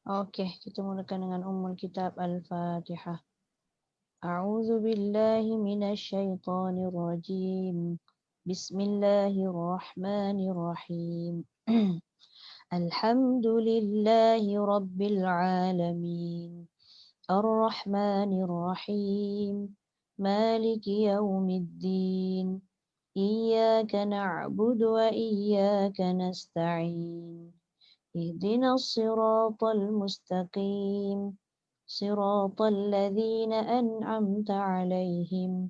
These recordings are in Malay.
Okey, kita mulakan dengan Ummul Kitab Al-Fatihah. A'udzu billahi minasyaitonir rajim. Bismillahirrahmanirrahim. Alhamdulillahi rabbil alamin. Ar-Rahmanir Rahim. Maliki yaumiddin. Iyyaka na'budu wa iyyaka nasta'in. اهدنا الصراط المستقيم صراط الذين أنعمت عليهم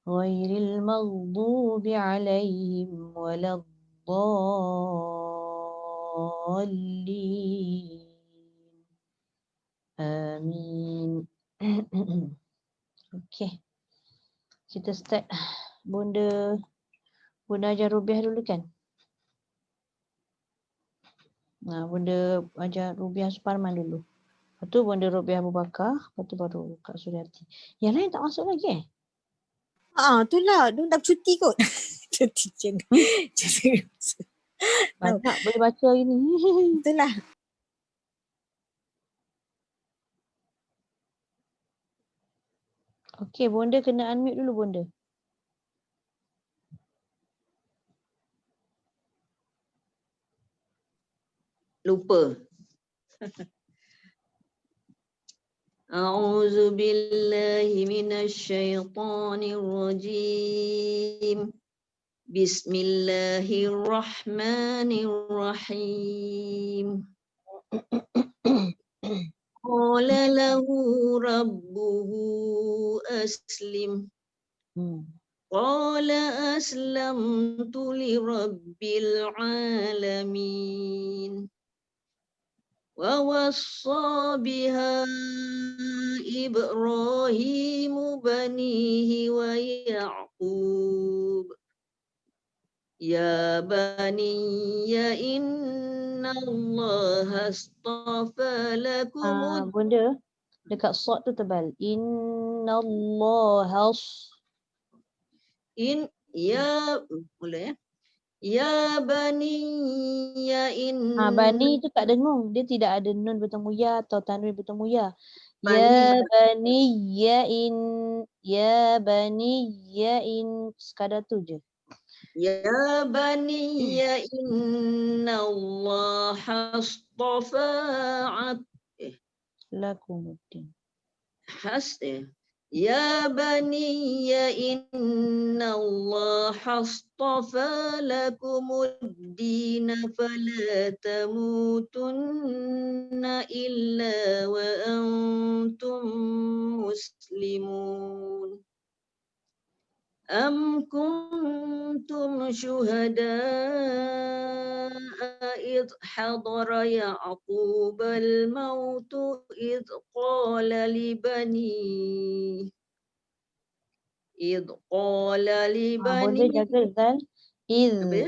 غير المغضوب عليهم ولا الضالين آمين. Okey, kita start. Bunda ajar Rubiah dulu kan? Nah, Bunda ajar Rubiah Suparman dulu. Lepas tu Bunda Rubiah Abu Bakar, lepas tu baru Kak Suryati. Yang lain tak masuk lagi Itulah. Dia nak cuti kot. Cuti je. Banyak boleh baca hari ni. Itulah. Okey, Bonda kena unmute dulu Bonda. Lupa. A'udzu billahi minasyaitonir rajim. Bismillahirrahmanirrahim. Qala lahu rabbuhu aslim. Qala aslamtu li rabbil alamin. Wa wassa biha Ibrahimu banihi wa Ya'qub. Ya baniya inna Allah astafa lakum. Bunda, dekat sod tu tebal. Inna Allah Boleh ya? Ya baniya inna. Bani tu tak dengung. Dia tidak ada nun bertemu ya atau tanwin bertemu ya. Bani, Ya baniya in sekadar tu je. Ya baniya inna Allah astafa Lakumuddin. Ya baniya inna Allah astafa lakumuddin fala tamutunna illa wa antum muslimun. Am kuntum syuhada'a idh hadara Ya'qub al-mautu idh qala li bani Boleh jaga Zal. Jangan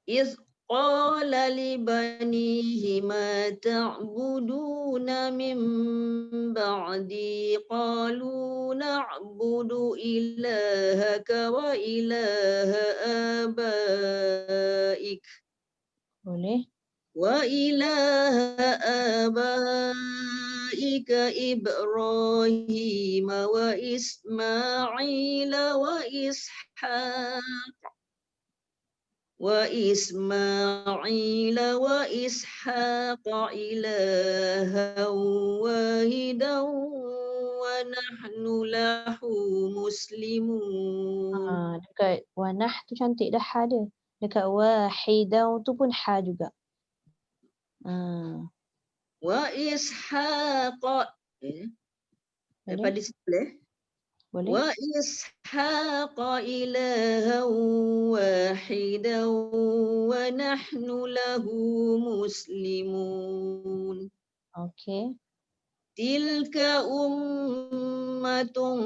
Idh qala li banihi ma ta'buduna min ba'di qalu na'budu ilahaka wa ilaha abaik. Boleh. Wa ilaha abaika Ibrahim wa Ismail wa Ishaq ilahan wahidan wa nahnu lahu muslimun. Dekat wanah tu cantik dah ha dia. Dekat wahidan tu pun ha juga. Wa Ishaq daripada situ boleh? Boleh. Wa Ishaq ilahan wahidan wa nahnu lahu muslimun. Okey. Tilka ummatun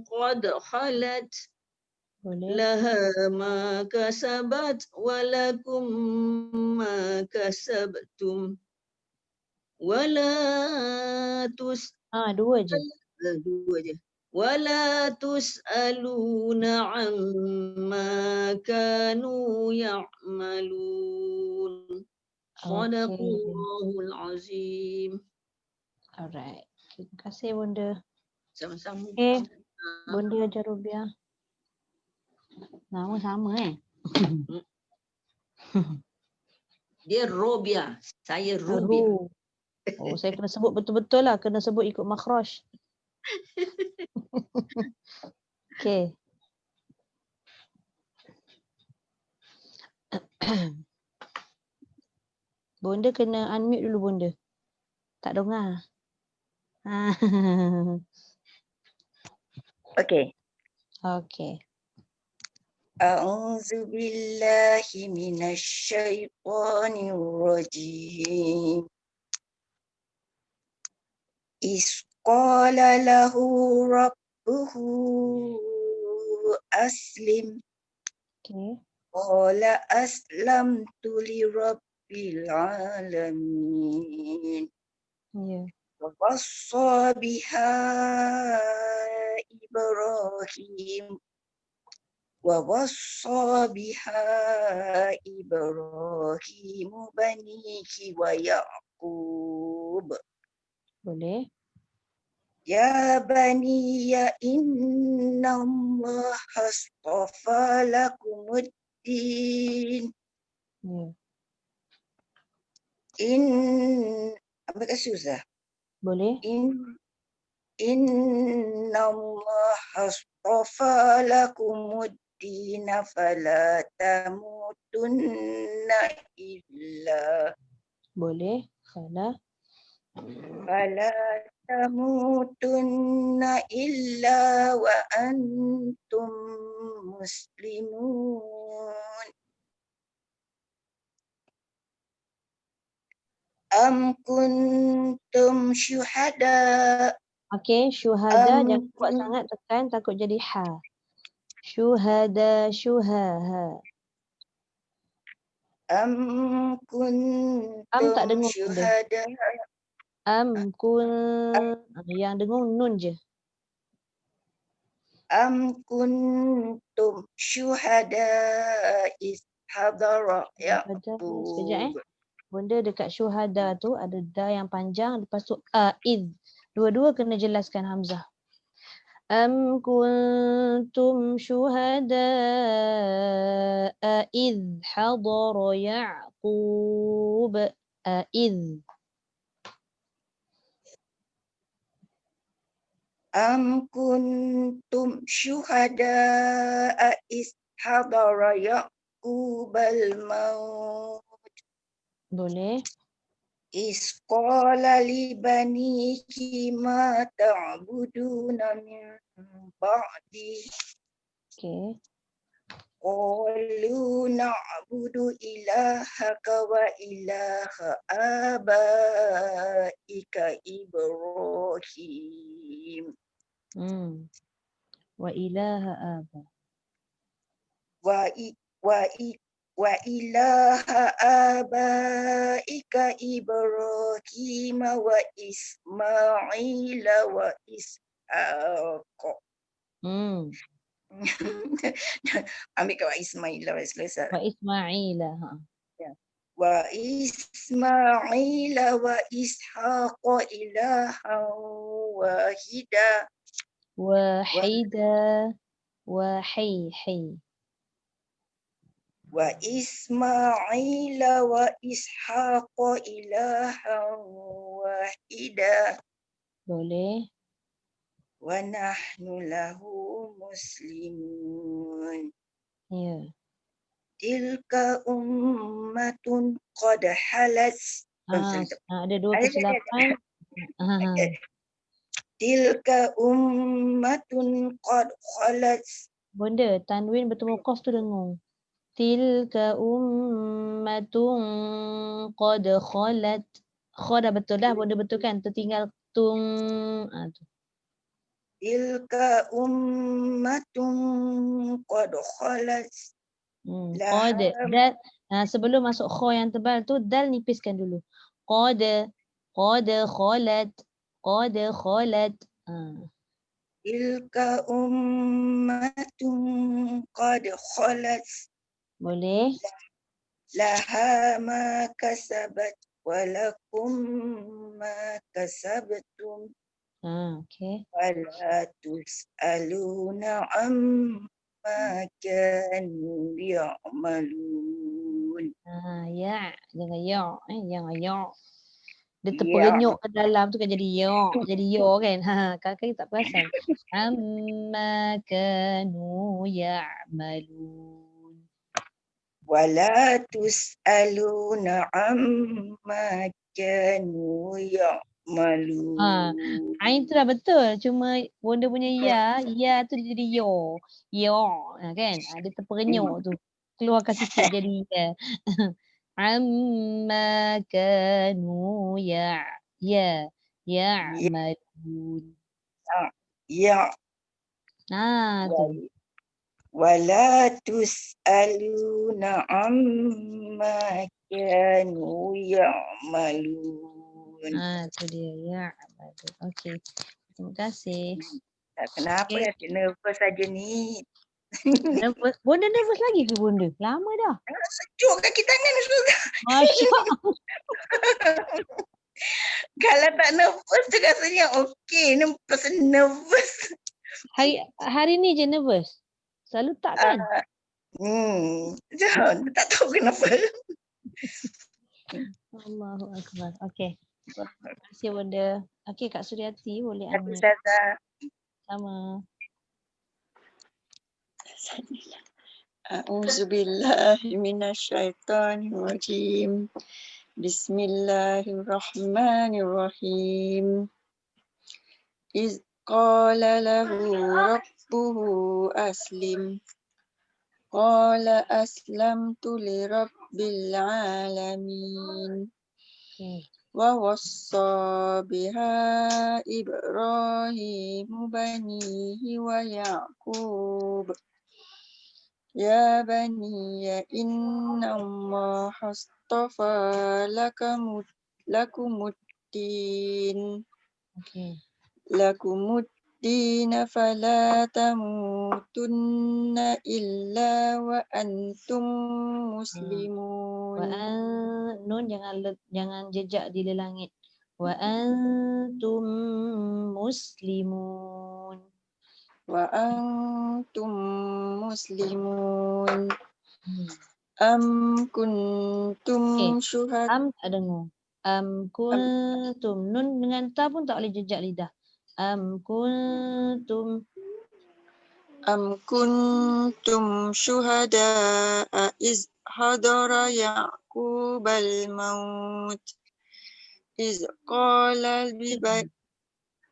qad khalat. Boleh. Laha ma kasabat wa lakum ma kasabtum. Wala Dua je. ولا تسألون عما كانوا يعملون. صدق Okay. الله العظيم. Alright. Terima kasih Bunda. Sama-sama. Okay. Bunda ajar Rubiah. Nama sama Dia Robia, saya Rubia. Ru. Oh, saya kena sebut betul-betul lah. Kena sebut ikut makhraj. Okay. Bunda kena unmute dulu Bunda. Tak dengar. Okay. Okay. A'udzu billahi minasy syaithanir rajim. Isqala lahu rabbuhu aslim. Okay. Qala aslamtu li rabbil alamin. Ya. Wawassa biha Ibrahim. Wawassa biha Ibrahim banihi wa Yaqub. Boleh. Ya baniya inna Allah astafa lakumuddin. Ya. Apa susah? Boleh. Inna Allah astafa lakumuddin fala tamutunna illa. Boleh. Fala tamutunna illa wa antum muslimun. Am kuntum syuhada. Okay, syuhada jangan kuat sangat tekan takut jadi ha. Syuhada, syuhaha. Am tak kuntum dengung benda. syuhada. Yang dengung nun je. Am kuntum syuhada is hadara Yaqub. Benda dekat syuhada tu ada da yang panjang lepas tu id. Dua-dua kena jelaskan hamzah. Am kuntum syuhada id hadara Yaqub. Id. Am kuntum syuhada is hadara Yaqub al-maut. Boleh. Isqala li banihi ma ta'buduna min ba'di. Okay. Qalu na'budu ilahaka wa ilaha abaika Ibrahim. Wa ilaha aba. Wa ilaha abaika Ibrahim wa Ismail wa Ishaq. Ambil kat wa Ismail wa selesai. Wa Ismail. Wa Ismail wa Ishaq ilahan wahida. Wahida. Wahi. Wa Ismail wa Ishaq ilahan wahida. Boleh. Wa nahnu lahu muslimun. Ya. Tilka ummatun qad halat. Ada dua kesilapan. Tilka ummatun qad khalat. Benda tanwin bertemu qaf tu dengung. Tilka ummatun qad khalat. Kha dah betul dah, benda betul kan? Tertinggal tung. Tu. Tilka ummatun qad khalat. Qad. Dal. Sebelum masuk kha yang tebal tu, dal nipiskan dulu. Qad khalat. Qad khalat. Tilka ummatun qad khalat Boleh. laha ma kasabat walakum ma kasabtum Okey. wala tus'aluna amma kanu ya'malun. Ya, jangan ya, jangan ya. Dia Ya. terperenyuk ke dalam tu kan jadi ya, jadi yo kan. Kadang-kadang tak perasan. Amma kanu ya'malun. Wala tus'aluna amma kanu ya'malun. Ain tu dah betul. Cuma benda punya ya tu dia jadi yo. Yo, kan? Dia terperenyuk tu. Keluarkan sikit jadi ya. Amma kanu ya'malun. Ya. Tu. Wala tus'aluna amma kanu ya'malun. Tu dia ya'malun. Okey. Terima kasih. Tak kenapa Okey. rasa nervous saja ni. Nervous. Bunda nervous lagi ke bunda? Lama dah. Sejuk kaki tangan Ustazah. Masya Kalau tak nervous tu rasanya okey. Ni pasal nervous. Hari ni je nervous. Selalu tak kan? Tak tahu kenapa. Allahu Akbar. Okey. Terima kasih bunda. Okey Kak Suryati boleh Aku unmute. Ustazah. Sama. A'udzubillahi minasyaitonirrajim. Bismillahirrahmanirrahim. Iz qala lahu rabbuhu aslim. Qala aslamtu li rabbil alamin. Wa wassa biha Ibrahimu banihi wa Ya'qub. Ya baniya inna Allah astafa lakumuddin. Lakumuddin fala tamutunna illa wa antum muslimun. Nun jangan jejak di langit. Wa antum muslimun. Wa antum muslimun. Am kuntum syuhada. Am tak dengar. Am kuntum. Nun dengan ta pun tak boleh jejak lidah. Am kuntum. Am kuntum syuhada iz hadara Ya'qubal maut. Iz qala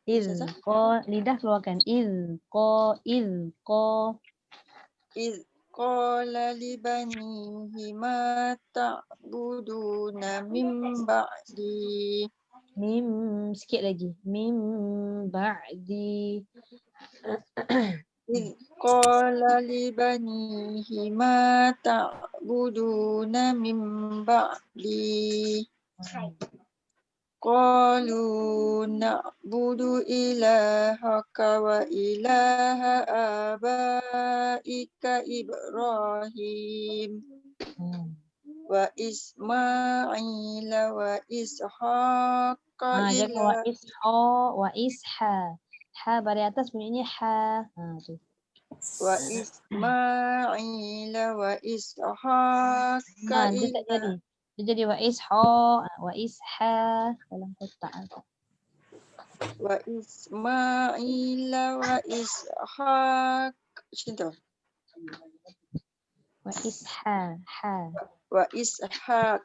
Lidah keluarkan. Iz qala li banihi ma ta'buduna min ba'di. Mim sikit lagi. Mim ba'di. Iz qala li banihi ma ta'buduna min ba'di. Qalu na'budu ilahaka wa ilaha abaika Ibrahim wa Ismaila wa Ishaqa wa isha. Ha bari atas bunyinya ha. Tu. Wa Ismaila wa Ishaqa Dia tak jadi. Dia jadi wa isha dalam kotak. Wa Ismaila wa Ishaq. Cinta. Wa isha. Ha. Wa Ishaq.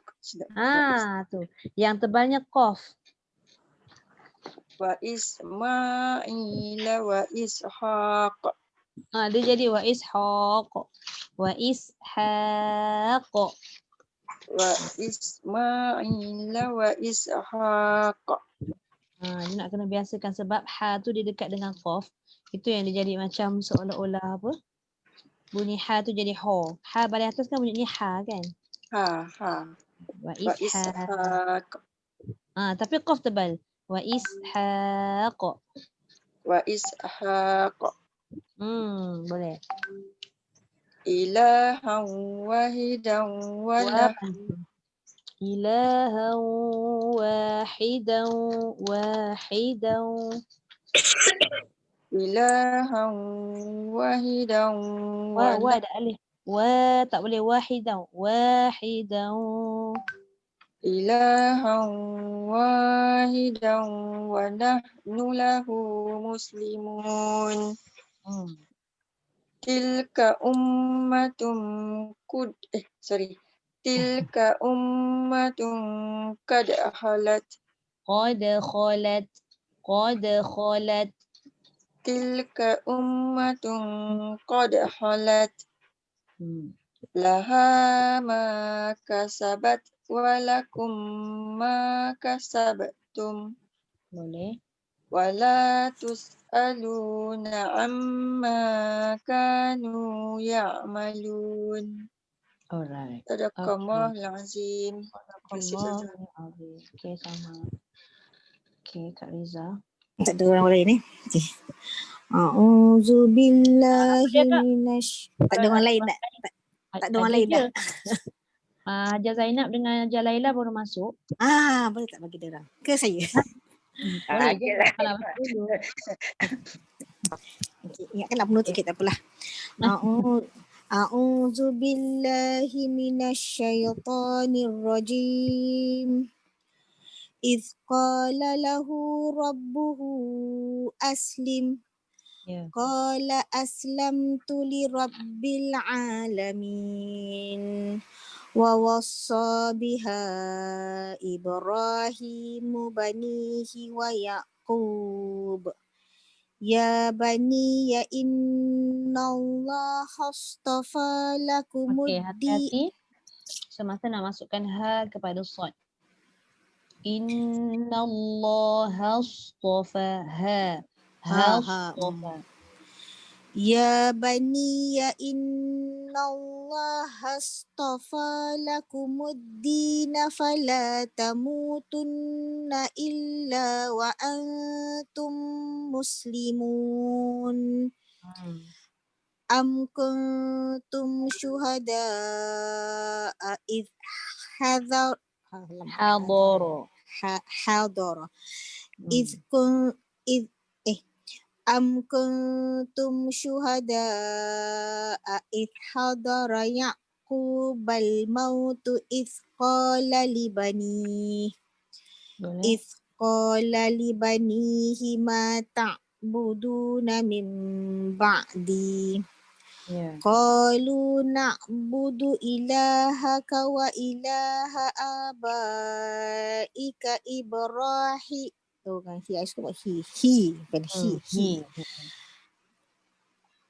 Tu. Yang tebalnya qaf. Wa Ismaila wa Ishaq. Dia jadi wa ishaq. Wa ishaq. Wa Ismaila wa Ishaq. Dia nak kena biasakan sebab ha tu dia dekat dengan qaf. Itu yang dia jadi macam seolah-olah apa? Bunyi ha tu jadi ho. Ha balik atas kan bunyinya ha kan? Ha. Wa ishaq. Tapi qaf tebal. Wa ishaq. wa ishaq Boleh. ilahan wahidan wa Ilahan wahidan ilahan wahidan wa ada alif. Tak boleh wahidan. ilahan wahidan wa nahnu lahu muslimun. Tilka ummatun qad khalat. Qad khalat. Tilka ummatun qad khalat. Laha ma kasabat wa lakum ma kasabtum. Boleh. Wala tus'aluna amma kanu ya'malun. Alright. Sadaqallahul azim. Allah. Okey, sama. Okey, Kak Riza. Tak ada orang lain Okay. A'udzubillahi minasy. Tak ada orang lain dah. Tak ada orang lain dah. Hajar Zainab dengan Hajar Laila baru masuk. Boleh tak bagi dia orang? Ke saya? Boleh je. Adalah. Kalau masuk dulu. Okay, ingatkanlah penutup kita apalah. A'udzubillahi minasyaitonir rajim. Idz qala lahu rabbuhu aslim. Qala aslamtu li rabbil alamin. Wa wassa biha Ibrahimu banihi wa Yaqub. Ya bani ya innallaha astafa lakumud Okey, hati-hati semasa nak masukkan ha kepada sad. Innallaha astafa ha. Astafa. Ya bani ya innallaha astafa lakumud dina fala tamutunna illa wa antum muslimun. Am kuntum syuhada'a idh hadara Am kuntum syuhada'a idh hadara Ya'qubal mautu idh qala libanihi ma ta'buduna min ba'di. Qalu na'budu ilahaka wa ilaha abaika Ibrahim.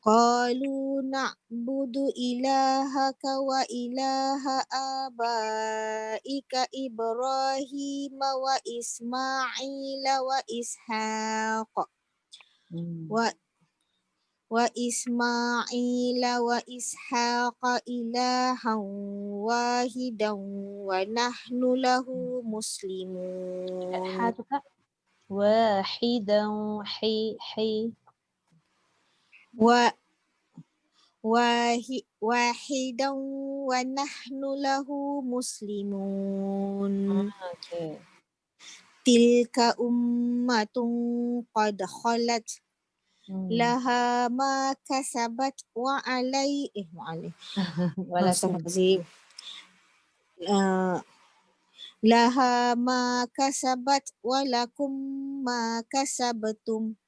Qalu na'budu ilahaka wa ilaha abaika Ibrahim wa Ismaila wa Ishaq wa Ismaila wa Ishaqa ilahan wahidan wa nahnu lahu muslimun. Wahidan wahidan wa nahnu lahu muslimun. Tilka ummatun qad khalat. Laha ma kasabat wa laha ma kasabat wa lakum ma kasabtum.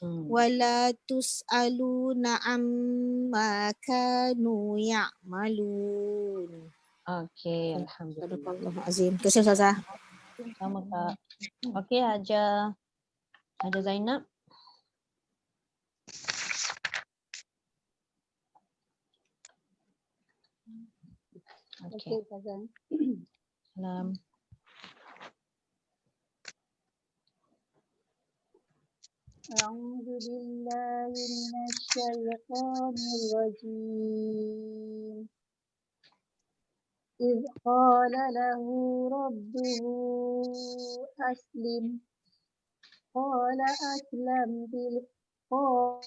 Wala tus'aluna amma kanu ya'malun. Okey, alhamdulillah. Azim. Terima kasih Ustazah. Sama Kak. Okey, Hajar Zainab. Okey. Salam. A'udzu billahi minasyaitonir rajim. Idz qala lahu rabbuhu aslim. قال أسلمت قال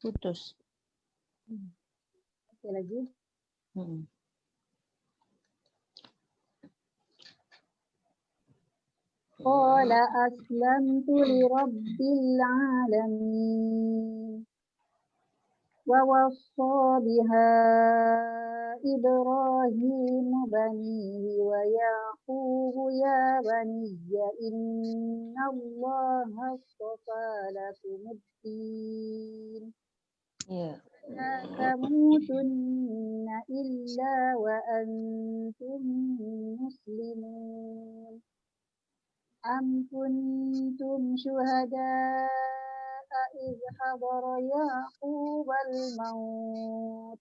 Putus. lagi. Mm-mm. قال أسلمت لرب العالمين ووصى بها إبراهيم بنيه ويعقوب يا بني إن الله اصطفى لكم الدين Ya. لا تموتن إلا وأنتم مسلمون أم كنتم شهداء إذ حضر يعقوب الموت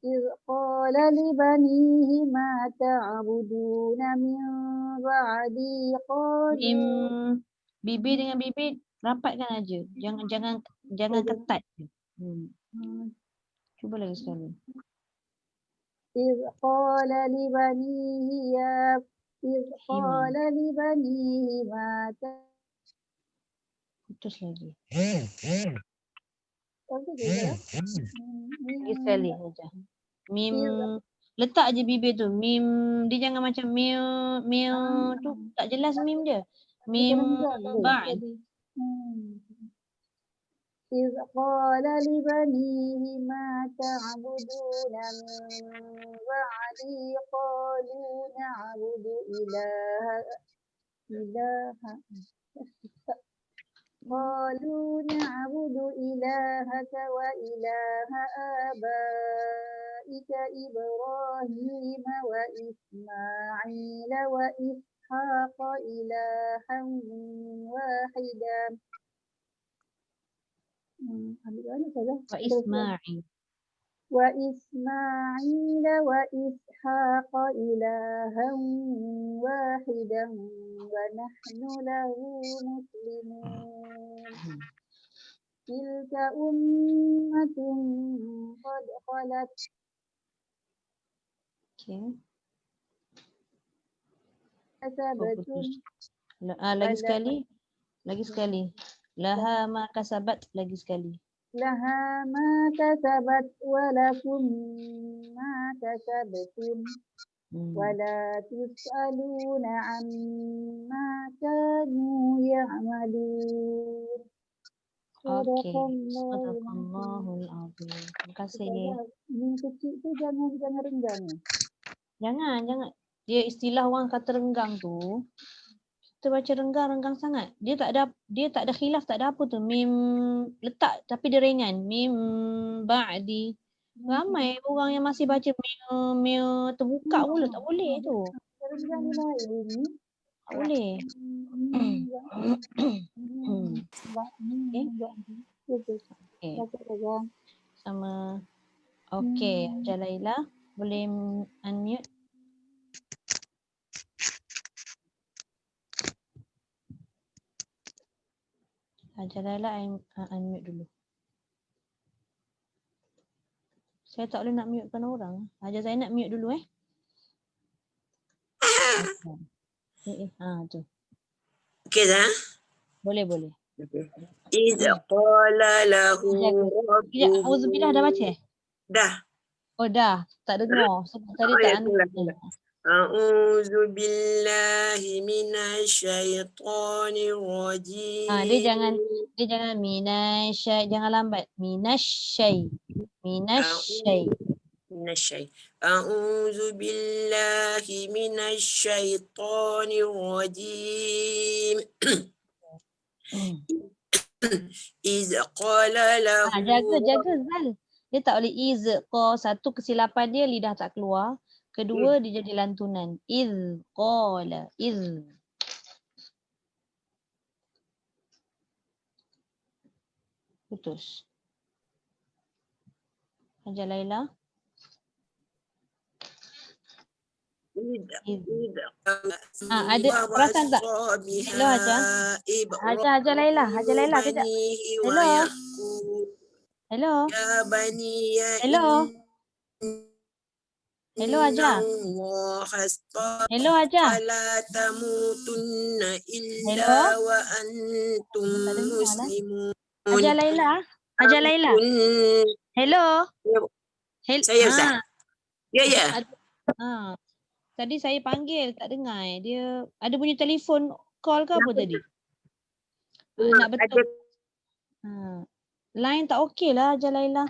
إذ قال لبنيه ما تعبدون من بعدي Mim قالوا bibir dengan bibir rapatkan aja. Jangan ketat. Cuba lagi sekali. إذ قال لبنيه ما Putus lagi. تعبدون Lagi sekali saja. Mim letak je bibir tu. Mim dia jangan macam miu tu tak jelas mim dia. Mim ba'd. إذ قال لبنيه ما تعبدون من بعدي قالوا نعبد إلهك وإله آبائك إبراهيم وإسماعيل وإسحاق إلها واحدا Wa Ismail. وإسماعيل وإسحاق إلها واحدا ونحن له مسلمون تلك أمة قد خلت Okay. كسبتم Lagi sekali. Laha ma kasabat lagi sekali. لها ما كسبت ولكم ما كسبتم ولا تسألون عما كانوا يعملون Okey. Sadaqallahul azim. Terima kasih. Mim kecil tu jangan renggang. Jangan. Dia istilah orang kata renggang tu. Kita baca renggang sangat. Dia tak ada khilaf, tak ada apa tu. Mim letak tapi dia ringan. Mim ba'di. Ramai orang yang masih baca mim terbuka pula tak boleh tu. Renggang ni lain. Tak boleh. Okay. Sama. Okey, Hajar Laila boleh unmute. Hajar Laila unmute dulu. Saya tak boleh nak mutekan orang. Hajar Zainab mute dulu tu. Okey dah. Boleh. Iz qala lahu Sekejap, auzubillah dah baca? Dah. Oh dah, tak dengar. Sebab tadi tak unmute. A'udzu billahi minasyaitonir rajim. Dia jangan minasyai, jangan lambat. Minasyai. A'udzu billahi minasyaitonir rajim. Iz qala lahu. Jaga Zal. Dia tak boleh izqa. Satu kesilapan dia lidah tak keluar. Kedua dia jadi lantunan. Iz qala. Putus. Hajar Laila. Ada perasan tak? Hello Hajar. Hajar Laila kejap. Hello. Ya bani ya. Hello. Hello Haja. Hello Haja. fala tamutunna illa Hello. wa antum Tak dengar lah. muslimun. Haja Laila. Haja Laila. Hello. Saya Ustaz. Ya, ya. Tadi saya panggil tak dengar. Dia ada bunyi telefon call ke apa tadi? Nak betul. Line tak okey lah Haja Laila.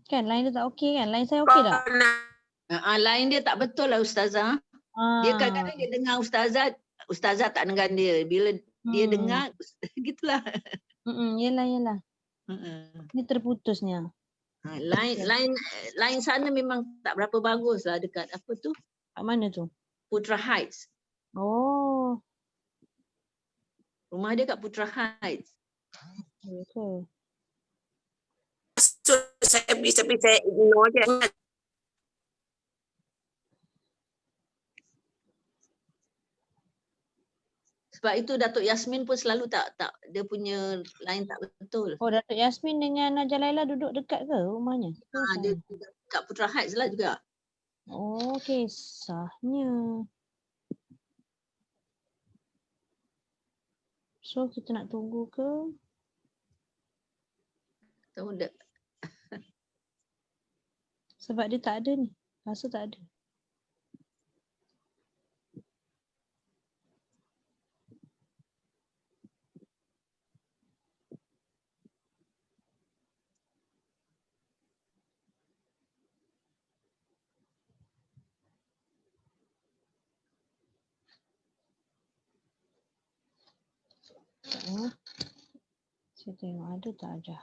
Kan line dia tak okey kan? Line saya okey tak? Lain dia tak betul lah Ustazah. Dia kadang-kadang dia dengar Ustazah tak dengar dia. Bila dia dengar, gitulah. Yelah. Ni terputusnya. Line sana memang tak berapa bagus lah dekat apa tu? Kat mana tu? Putra Heights. Oh. Rumah dia kat Putra Heights. Okay. So, saya ignore je. Sebab itu Datuk Yasmin pun selalu tak dia punya line tak betul. Oh, Datuk Yasmin dengan Haja Laila duduk dekat ke rumahnya? Dia kat Putra Heights lah juga. Oh, kisahnya. So, kita nak tunggu ke? Tahu tak? Sebab dia tak ada ni. Rasa tak ada. Saya tengok ada tak Haja?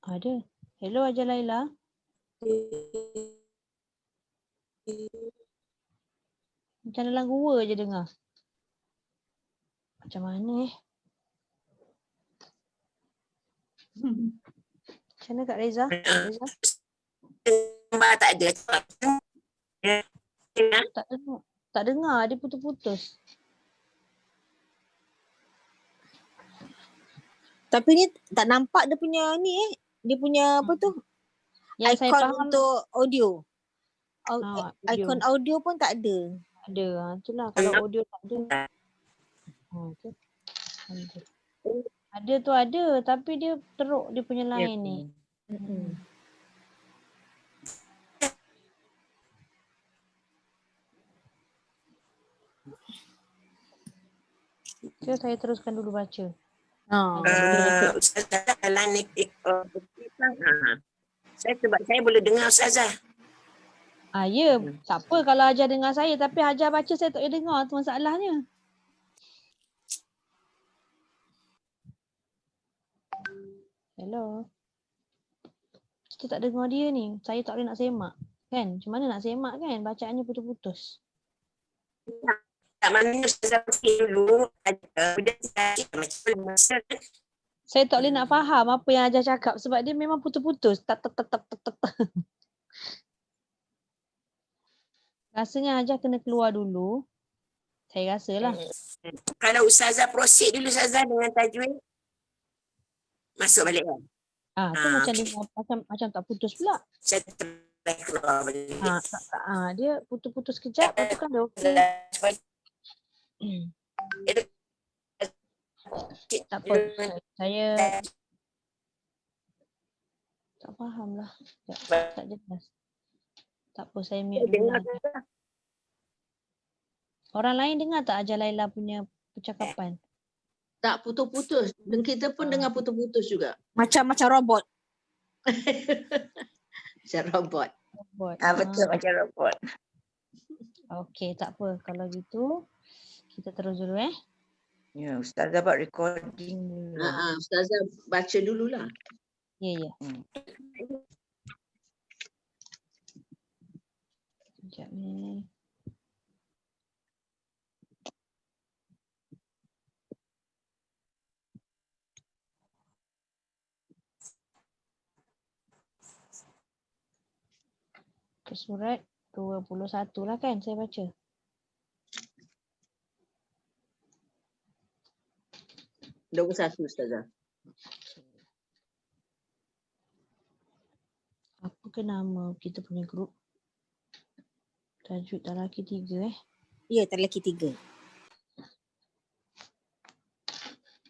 Ada. Hello Haja Laila. Macam dalam gua je dengar. Macam mana Macam mana Kak Reza? Reza? Tak ada. Tak dengar. Dia putus-putus. Tapi ni tak nampak dia punya ni dia punya apa tu? Yang saya Ikon faham untuk audio. audio. Ikon audio pun tak ada. Ada. Itulah kalau audio tak ada. Okay. Ada tu ada tapi dia teruk dia punya line ni. Okay, saya teruskan dulu baca. Ustazah line saya boleh dengar Ustazah. Ya, tak apa kalau Haja dengar saya tapi Haja baca saya tak boleh dengar tu masalahnya. Hello. Kita tak dengar dia ni. Saya tak boleh nak semak. Kan? Macam mana nak semak kan? Bacaannya putus-putus. Tak mana Ustazah pasti dulu ada macam Saya tak boleh nak faham apa yang Haja cakap sebab dia memang putus-putus. Tak. Rasanya Haja kena keluar dulu. Saya rasalah. Kalau Ustazah proceed dulu Ustazah dengan tajwid. Masuk balik kan? Tu macam dengar macam tak putus pula. Saya try keluar balik. Dia putus-putus kejap lepas tu kan dia okey. Tak apa. Saya tak faham lah. Tak jelas. Tak apa, saya mute dulu lah. Orang lain dengar tak Haja Laila punya percakapan? Tak putus-putus. Dan kita pun dengar putus-putus juga. Macam robot. Macam robot. Betul macam robot. Okey, tak apa. Kalau gitu, kita terus dulu Ya, Ustazah buat recording dulu. Ustazah baca dululah. Ya. Sekejap ni. Ke surat 21 lah kan saya baca. Ustazah. Apa Apa ke nama kita punya grup? Tajwid lelaki 3 Ya, terlaki 3.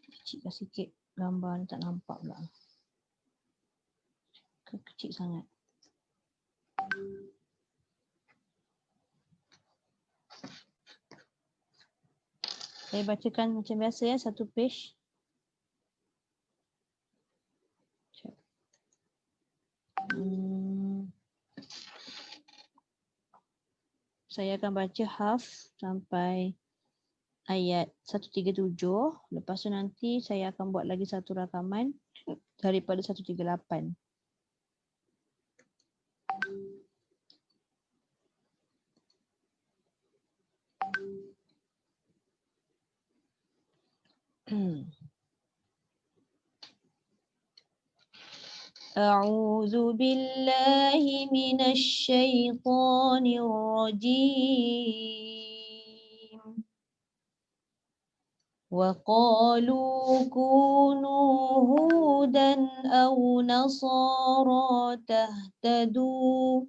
Kecilkan sikit gambar ni, tak nampak pula. Kecil sangat. Saya bacakan macam biasa ya, satu page. Saya akan baca haf sampai ayat 137. Lepas tu nanti saya akan buat lagi satu rakaman daripada 138. أعوذ بالله من الشيطان الرجيم وقالوا كونوا هودا أو نصارى تهتدوا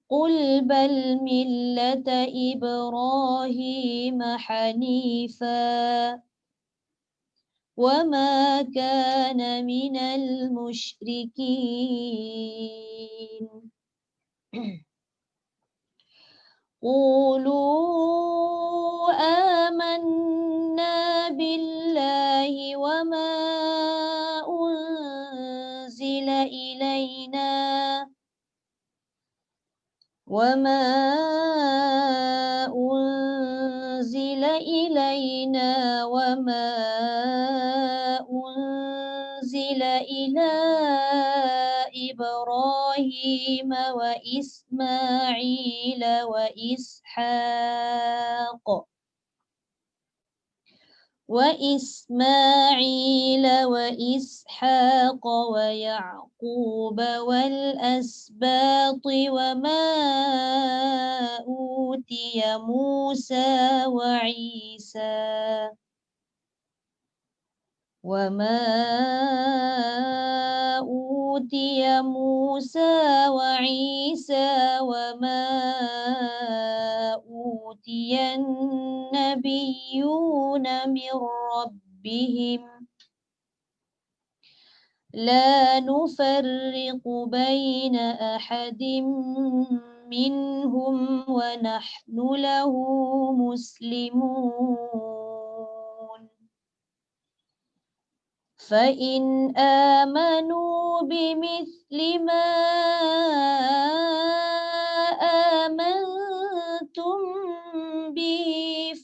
قل بل ملة إبراهيم حنيفا وما كان من المشركين قولوا آمنا بالله وما أنزل إلينا وما أنزل إلى إبراهيم وإسماعيل وإسحاق ويعقوب والأسباط وما أوتي موسى وعيسى وما أوتي النبيون من ربهم لا نفرق بين أحد منهم ونحن له مسلمون فإن آمنوا بمثل ما آمنتم به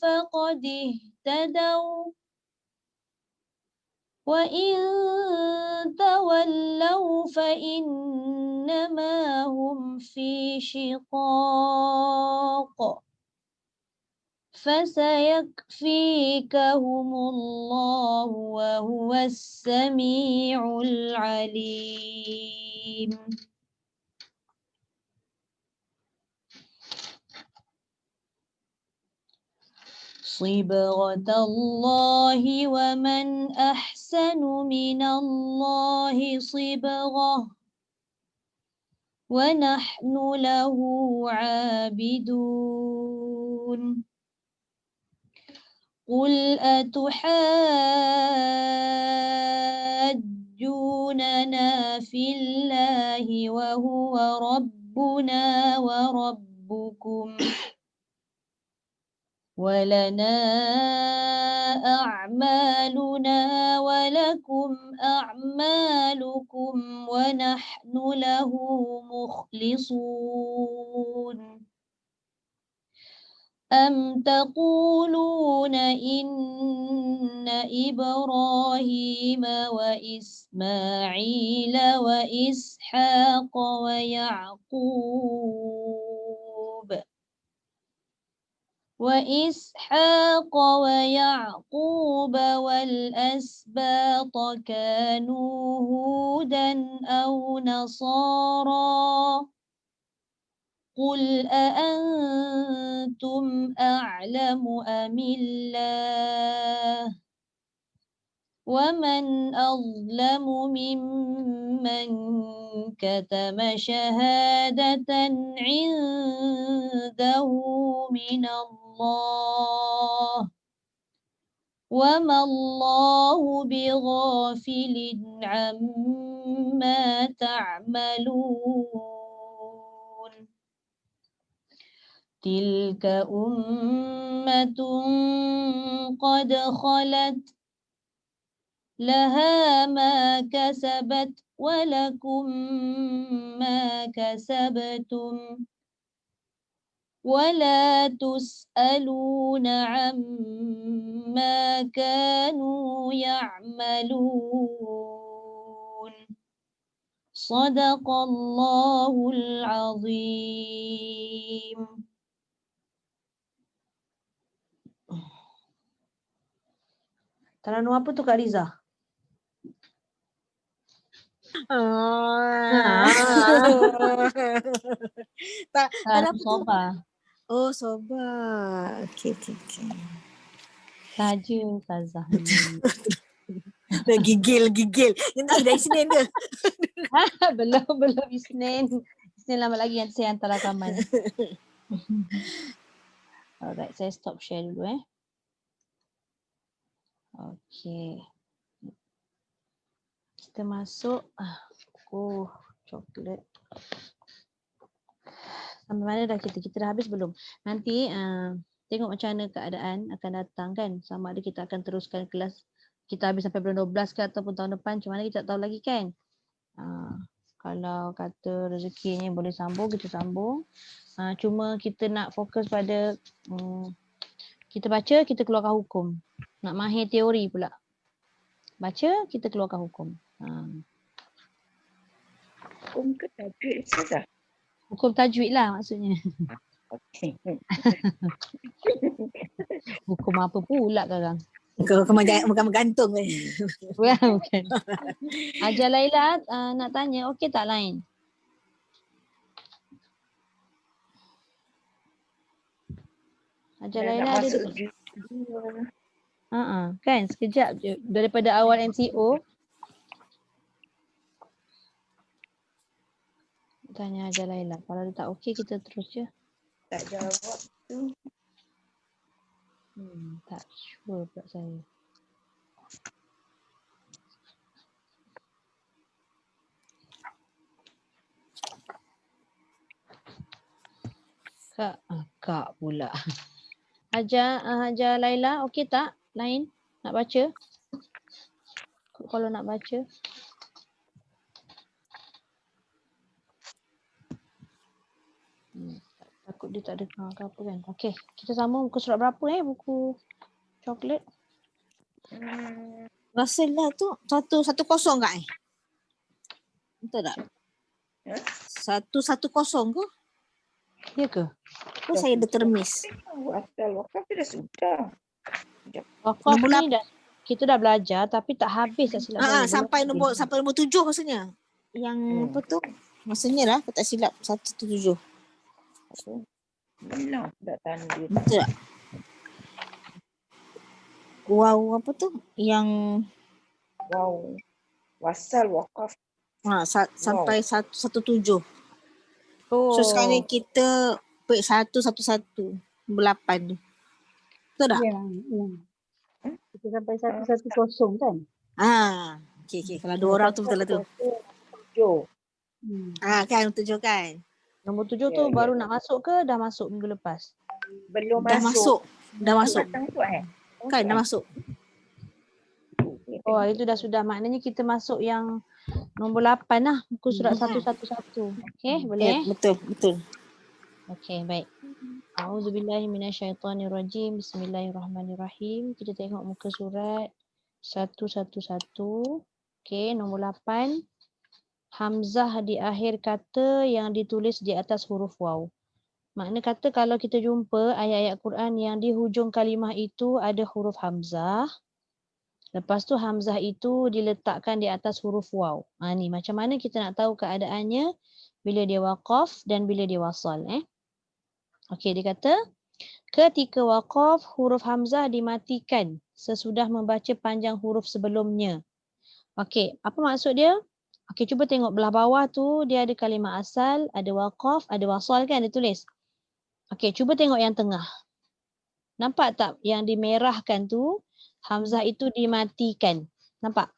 فقد اهتدوا وإن تولوا فإنما هم في شقاق فسيكفيكهم الله وهو السميع العليم. صبغة الله ومن أحسن من الله صبغة ونحن له عابدون. قل أتحاجوننا في الله وهو ربنا وربكم ولنا أعمالنا ولكم أعمالكم ونحن له مخلصون. أم تقولون إن إبراهيم وإسماعيل وإسحاق ويعقوب والأسباط كانوا هودا أو نصارى قل أأنتم أعلم أم الله ومن أظلم ممن كتم شهادة عنده من الله وما الله بغافل عما تعملون تلك أمة قد خلت لها ما كسبت ولكم ما كسبتم ولا تسألون عما كانوا يعملون صدق الله العظيم. Taranum apa tu Kak Riza? Tak ada apa tu? Soba. Oh, sobat. Okey. Saja Ustazah. Dah gigil. Nanti dah Isnin ke? belum Isnin. Isnin lama lagi nanti saya hantar rakaman. Alright, saya stop share dulu Okey. Kita masuk coklat. Sampai mana dah kita dah habis belum? Nanti tengok macam mana keadaan akan datang kan. Sama ada kita akan teruskan kelas kita habis sampai bulan 12 ke ataupun tahun depan, macam mana kita tak tahu lagi kan. Kalau kata rezekinya boleh sambung, kita sambung. Cuma kita nak fokus pada kita baca, kita keluarkan hukum. Nak mahir teori pula. Baca, kita keluarkan hukum. Hukum ke tajwid Ustazah? Hukum tajwid lah maksudnya. Okey. Hukum apa pula sekarang? Kau bukan bergantung kan? Bukan. Ajar Laila nak tanya, okey tak lain? Ajar Laila Nak ada masuk tak? juga. Kan sekejap je daripada awal MCO. Tanya Ajar Laila. Kalau dia tak okey kita terus je. Tak jawab tu. Tak sure pula saya. Kak pula. Hajar Laila, okey tak? Lain? Nak baca? Kalau nak baca. Takut dia tak dengar ke apa kan. Okey, kita sambung muka surat berapa buku coklat? Rasalah tu 110 Kak Betul tak? 110 ke? Ya ke? Kau saya dah termis. Asal wakaf dah sudah. Wakaf ni dah kita dah belajar tapi tak habis tak silap saya. Sampai nombor 7 rasanya. Yang apa tu? Maksudnya lah aku tak silap 117. Bilang tak tanda. Betul tak? Wow apa tu? Yang wasal wakaf. Sampai 117. So sekarang ni kita page 111 nombor 8 tu. Betul tak? Ya. Kita sampai 110 kan? Okey. Kalau 2 orang tu betul lah tu. 7. Kan 7 kan? Nombor 7 tu baru nak masuk ke dah masuk minggu lepas? Belum Dah masuk. Kan dah masuk. Oh itu dah sudah. Maknanya kita masuk yang nombor 8 lah. Muka surat 111. Okey boleh? Ya, betul. Okey baik. A'udzubillahiminasyaitanirrajim. Bismillahirrahmanirrahim. Kita tengok muka surat 111. Okey nombor 8. Hamzah di akhir kata yang ditulis di atas huruf waw. Makna kata kalau kita jumpa ayat-ayat Quran yang di hujung kalimah itu ada huruf hamzah. Lepas tu hamzah itu diletakkan di atas huruf waw. Ni macam mana kita nak tahu keadaannya bila dia waqaf dan bila dia wasal. Okey dia kata Ketika waqaf, huruf hamzah dimatikan sesudah membaca panjang huruf sebelumnya. Okey, apa maksud dia? Okey, cuba tengok belah bawah tu dia ada kalimah asal, ada waqaf, ada wasal kan dia tulis. Okey, cuba tengok yang tengah. Nampak tak yang dimerahkan tu hamzah itu dimatikan. Nampak?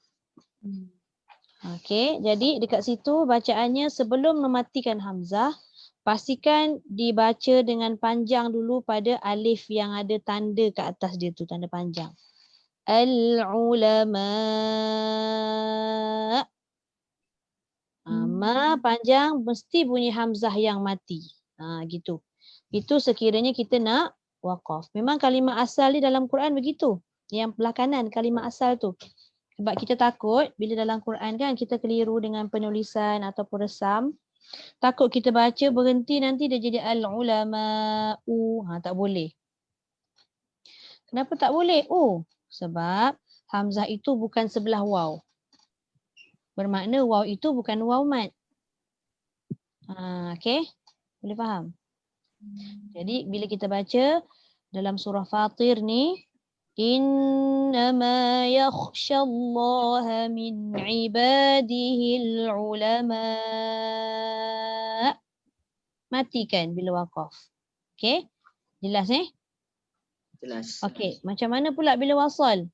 Okey, jadi dekat situ bacaannya sebelum mematikan hamzah, pastikan dibaca dengan panjang dulu pada alif yang ada tanda kat atas dia tu, tanda panjang. Al-ulama. Ma panjang mesti bunyi hamzah yang mati. Gitu. Itu sekiranya kita nak waqaf. Memang kalimah asal ni dalam Quran begitu. Yang belah kanan kalimah asal tu. Sebab kita takut bila dalam Quran kan kita keliru dengan penulisan ataupun resam. Takut kita baca berhenti nanti dia jadi al-ulama'u. Tak boleh. Kenapa tak boleh? Sebab hamzah itu bukan sebelah waw. Bermakna waw itu bukan waw mat. Okey? Boleh faham? Jadi bila kita baca dalam surah Fatir ni, innama yakhshallaha min ibadihil ulama. Matikan bila waqaf. Okey? Jelas Jelas. Okey, macam mana pula bila wasal?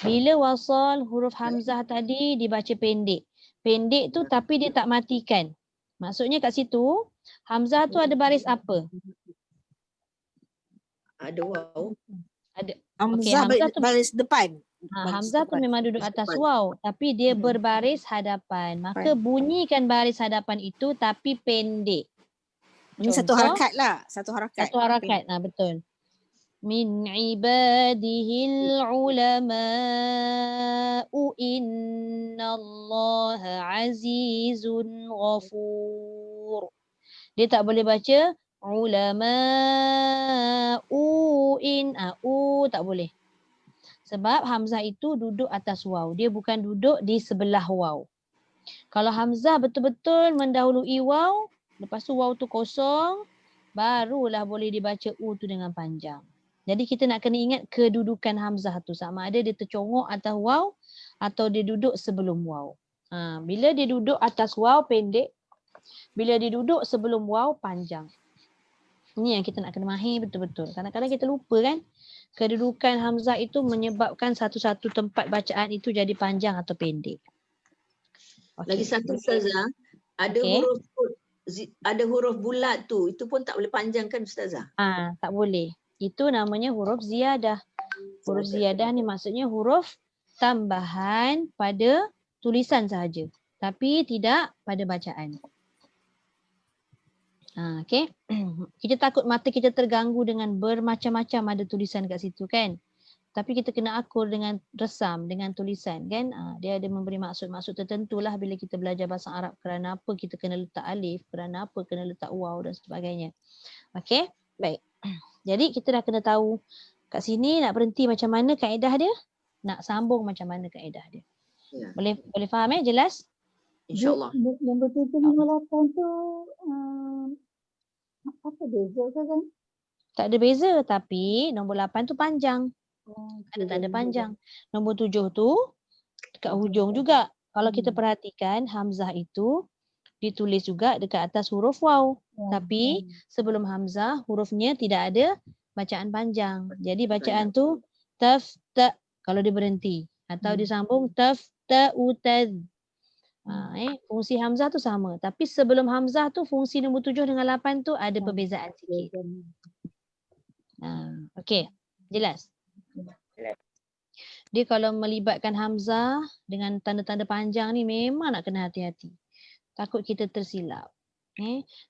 Bila wasal huruf hamzah tadi dibaca pendek. Pendek tu tapi dia tak matikan. Maksudnya kat situ hamzah tu ada baris apa? Ada waw. Ada. Hamzah, Hamzah tu baris depan. hamzah tu memang duduk atas waw tapi dia berbaris hadapan. Maka bunyikan baris hadapan itu tapi pendek. Ini satu harakat lah. Satu harakat. Satu harakat. Betul. Min ibadihil ulama'u innallaha azizun ghafur. Dia tak boleh baca ulama'u tak boleh. Sebab hamzah itu duduk atas waw. Dia bukan duduk di sebelah waw. Kalau hamzah betul-betul mendahului waw, lepas tu waw tu kosong, barulah boleh dibaca u tu dengan panjang. Jadi kita nak kena ingat kedudukan hamzah tu. Sama ada dia tercongok atas waw atau dia duduk sebelum waw. Bila dia duduk atas waw pendek, bila dia duduk sebelum waw panjang. Ini yang kita nak kena mahir betul-betul. Kadang-kadang kita lupa kan, kedudukan hamzah itu menyebabkan satu-satu tempat bacaan itu jadi panjang atau pendek. Lagi satu Ustazah, ada huruf bulat tu, itu pun tak boleh panjang kan Ustazah? Tak boleh. Itu namanya huruf ziyadah. Huruf ziyadah ni maksudnya huruf tambahan pada tulisan sahaja. Tapi tidak pada bacaan. Okey. Kita takut mata kita terganggu dengan bermacam-macam ada tulisan kat situ kan. Tapi kita kena akur dengan resam, dengan tulisan kan. Dia ada memberi maksud-maksud tertentu lah bila kita belajar bahasa Arab. Kerana apa kita kena letak alif, kerana apa kena letak waw dan sebagainya. Okey, baik. Jadi kita dah kena tahu kat sini nak berhenti macam mana kaedah dia, nak sambung macam mana kaedah dia. Ya. Boleh faham jelas? InsyaAllah. Nombor 7, 5, 8 tu apa beza ke kan? Tak ada beza tapi nombor 8 tu panjang. Ada tanda panjang. Nombor 7 tu dekat hujung juga. Kalau kita perhatikan hamzah itu ditulis juga dekat atas huruf waw. Tapi sebelum hamzah hurufnya tidak ada bacaan panjang. Jadi bacaan tu tafta kalau dia berhenti atau disambung tafta utad. Fungsi hamzah tu sama. Tapi sebelum hamzah tu fungsi nombor 7 dengan 8 tu ada perbezaan sikit. Okey, jelas? Dia kalau melibatkan hamzah dengan tanda-tanda panjang ni memang nak kena hati-hati. Takut kita tersilap.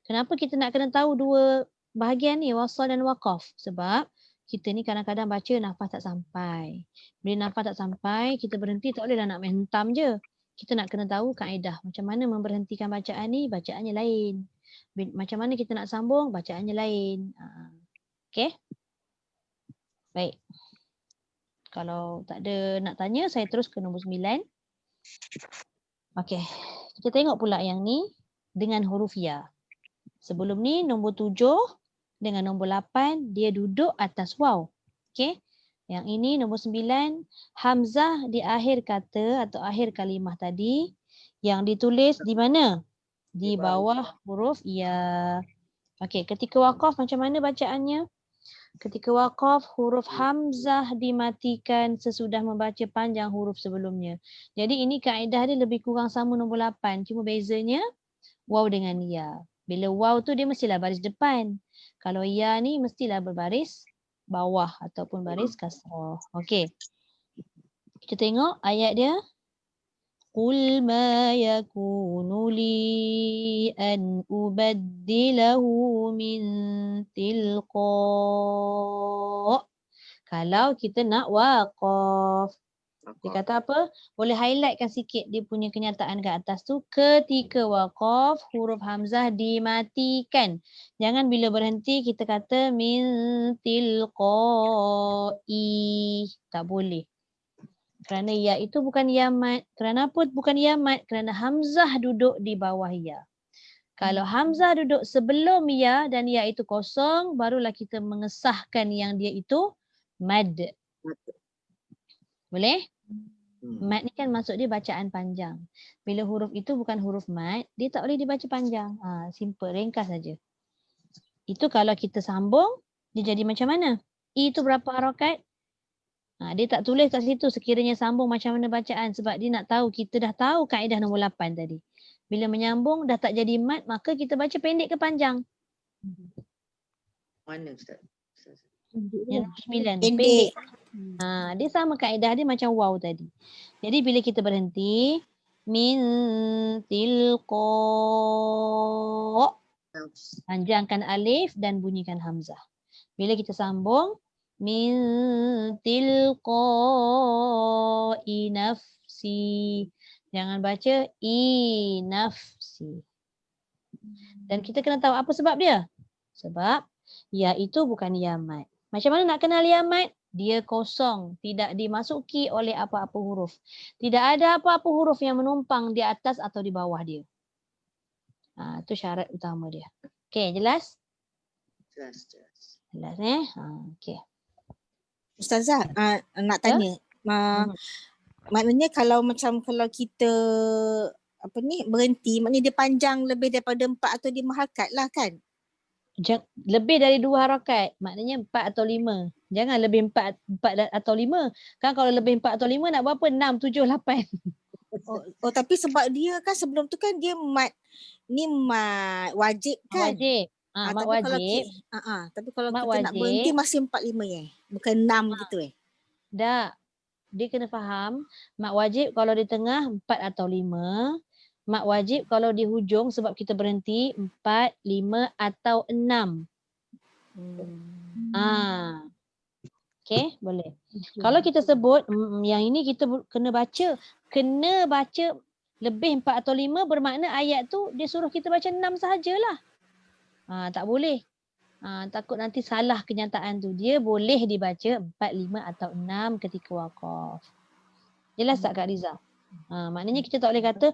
Kenapa kita nak kena tahu dua bahagian ni, wasal dan waqaf? Sebab kita ni kadang-kadang baca nafas tak sampai. Bila nafas tak sampai, kita berhenti tak bolehlah nak main hentam je. Kita nak kena tahu kaedah macam mana memberhentikan bacaan ni, bacaannya lain. Macam mana kita nak sambung, bacaannya lain. Okey? Baik. Kalau tak ada nak tanya, saya terus ke nombor 9. Okey. Kita tengok pula yang ni dengan huruf ya. Sebelum ni nombor 7 dengan nombor 8 dia duduk atas waw. Okey. Yang ini nombor 9, hamzah di akhir kata atau akhir kalimah tadi yang ditulis di mana? Di bawah huruf ya. Okey, ketika waqaf macam mana bacaannya? Ketika waqaf huruf hamzah dimatikan sesudah membaca panjang huruf sebelumnya. Jadi ini kaedah dia lebih kurang sama nombor 8. Cuma bezanya waw dengan ya. Bila waw tu dia mestilah baris depan. Kalau ya ni mestilah berbaris bawah ataupun baris kasrah. Okey. Kita tengok ayat dia. Qul ma yakunu li an ubaddilahu min tilqa. Kalau kita nak waqaf. Dia kata apa? Boleh highlightkan sikit dia punya kenyataan kat atas tu. Ketika waqaf, huruf hamzah dimatikan. Jangan bila berhenti kita kata min tilqai. Tak boleh. Kerana ya itu bukan ya mat. Kerana apa bukan ya mat? Kerana hamzah duduk di bawah ya. Kalau hamzah duduk sebelum ya dan ya itu kosong, barulah kita mengesahkan yang dia itu mad. Boleh? Mat ni kan maksud dia bacaan panjang. Bila huruf itu bukan huruf mat, dia tak boleh dibaca panjang. Simple, ringkas saja. Itu kalau kita sambung, dia jadi macam mana? I itu berapa harakat? Dia tak tulis kat situ sekiranya sambung macam mana bacaan sebab dia nak tahu, kita dah tahu kaedah nombor 8 tadi. Bila menyambung dah tak jadi mat, maka kita baca pendek ke panjang? Mana Ustaz? Yang 9 Pendek. pendek. Dia sama kaedah dia macam waw tadi. Jadi bila kita berhenti min tilqa, panjangkan alif dan bunyikan hamzah. Bila kita sambung min tilqai nafsi, jangan baca i nafsi. Dan kita kena tahu apa sebab dia? Sebab ya itu bukan ya mat. Macam mana nak kenal ya mat? Dia kosong, tidak dimasuki oleh apa-apa huruf. Tidak ada apa-apa huruf yang menumpang di atas atau di bawah dia. Itu syarat utama dia. Okey, jelas? Jelas. Jelas okey. Ustazah, nak tanya. Maknanya kalau kita berhenti, maknanya dia panjang lebih daripada 4 atau 5 harakat lah kan? Lebih dari 2 harakat, maknanya 4 atau 5. Jangan lebih 4 atau 5. Kan kalau lebih 4 atau 5 nak berapa? 6, 7, 8. Tapi sebab dia kan sebelum tu kan dia mat wajib kan? Wajib. Mat wajib. Tapi kalau mat kita wajib, nak berhenti masih 4, 5 bukan 6 gitu Tak. Dia kena faham mat wajib kalau di tengah 4 atau 5. Mat wajib kalau di hujung sebab kita berhenti 4, 5 atau 6. Okey, boleh. Kalau kita sebut yang ini kita kena baca lebih 4 atau 5 bermakna ayat tu dia suruh kita baca 6 sahajalah. Tak boleh. Takut nanti salah kenyataan tu. Dia boleh dibaca 4, 5 atau 6 ketika waqaf. Jelas tak Kak Riza? Maknanya kita tak boleh kata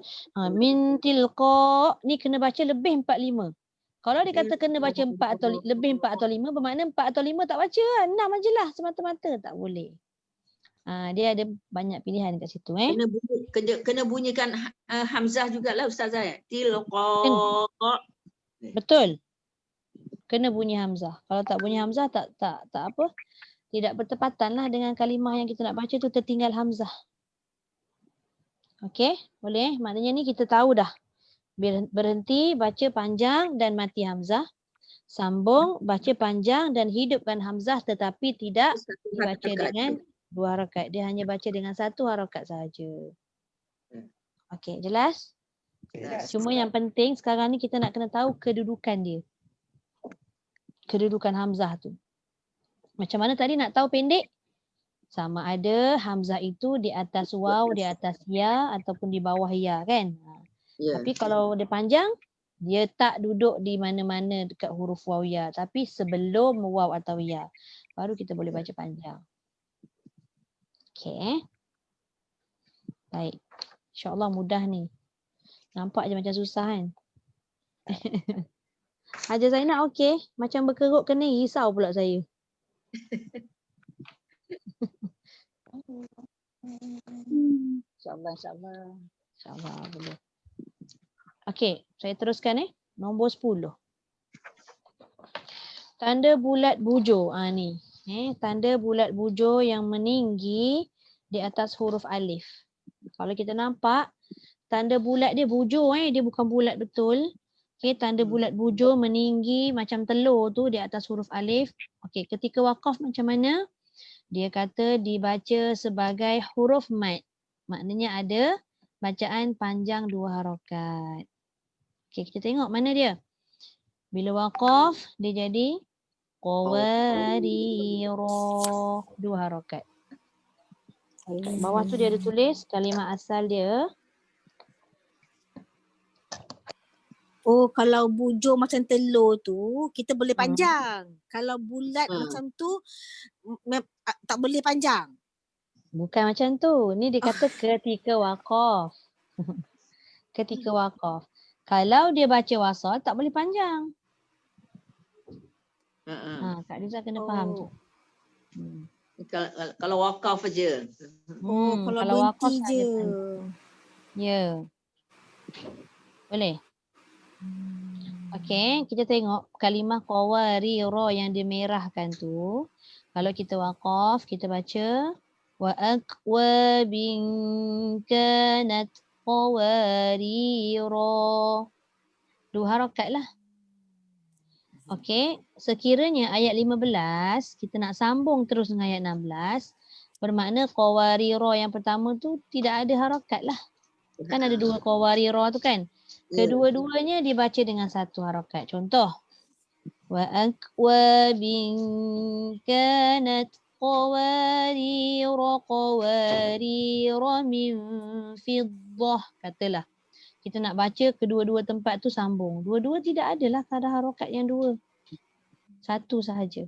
min tilqa ni kena baca lebih 4, 5. Kalau dia kata kena baca 4 atau lebih 4 atau 5 bermakna 4 atau 5 tak baca lah. 6 ajalah semata-mata. Tak boleh. Dia ada banyak pilihan kat situ. Kena bunyikan hamzah jugalah Ustazah. Tilqa. Betul. Kena bunyi hamzah. Kalau tak bunyi hamzah tak apa. Tidak bertepatan lah dengan kalimah yang kita nak baca tu, tertinggal hamzah. Okey, boleh. Maknanya ni kita tahu dah. Berhenti, baca panjang dan mati hamzah. Sambung, baca panjang dan hidupkan hamzah tetapi tidak dibaca dengan 2 harakat. Dia hanya baca dengan 1 harakat sahaja. Okey, jelas? Cuma yang penting sekarang ni kita nak kena tahu kedudukan dia. Kedudukan hamzah tu. Macam mana tadi nak tahu pendek? Sama ada hamzah itu di atas waw, di atas ya ataupun di bawah ya kan? Tapi kalau dia panjang, dia tak duduk di mana-mana dekat huruf waw ya, tapi sebelum waw atau ya. Baru kita boleh baca panjang. Okey. Baik. InsyaAllah mudah ni. Nampak je macam susah kan? Hajar Zainab okey. Macam berkerut kening, risau pula saya. InsyaAllah, insyaAllah. InsyaAllah boleh. Okey, saya teruskan nombor 10. Tanda bulat bujur. Ni. Tanda bulat bujur yang meninggi di atas huruf alif. Kalau kita nampak, tanda bulat dia bujur. Dia bukan bulat betul. Okey, tanda bulat bujur meninggi macam telur tu di atas huruf alif. Okey, ketika waqaf macam mana? Dia kata dibaca sebagai huruf mad. Maknanya ada bacaan panjang 2 harakat. Okey, kita tengok mana dia. Bila waqaf, dia jadi qawariro. 2 harakat. Bawah tu dia ada tulis kalimah asal dia. Oh, kalau bujur macam telur tu, kita boleh panjang. Kalau bulat macam tu, tak boleh panjang. Bukan macam tu. Ni dia kata ketika waqaf. Ketika waqaf. Kalau dia baca wasal, tak boleh panjang. Kak Riza kena faham tu. Kalau wakaf aja. Kalau berhenti je. Ya. Boleh? Okey, kita tengok kalimah qawariro yang dimerahkan tu. Kalau kita waqaf, kita baca wa aqwabin kanat qawariro. 2 harakat lah. Okey, sekiranya ayat 15, kita nak sambung terus dengan ayat 16, bermakna qawariro yang pertama tu tidak ada harakat lah. Kan ada 2 qawariro tu kan? Kedua-duanya dibaca dengan 1 harakat. Contoh. Wa aqwabin kanat qawariro min fiddah. Katalah. Kita nak baca kedua-dua tempat tu sambung. Dua-dua tidak adalah kadar harakat yang 2. 1 sahaja.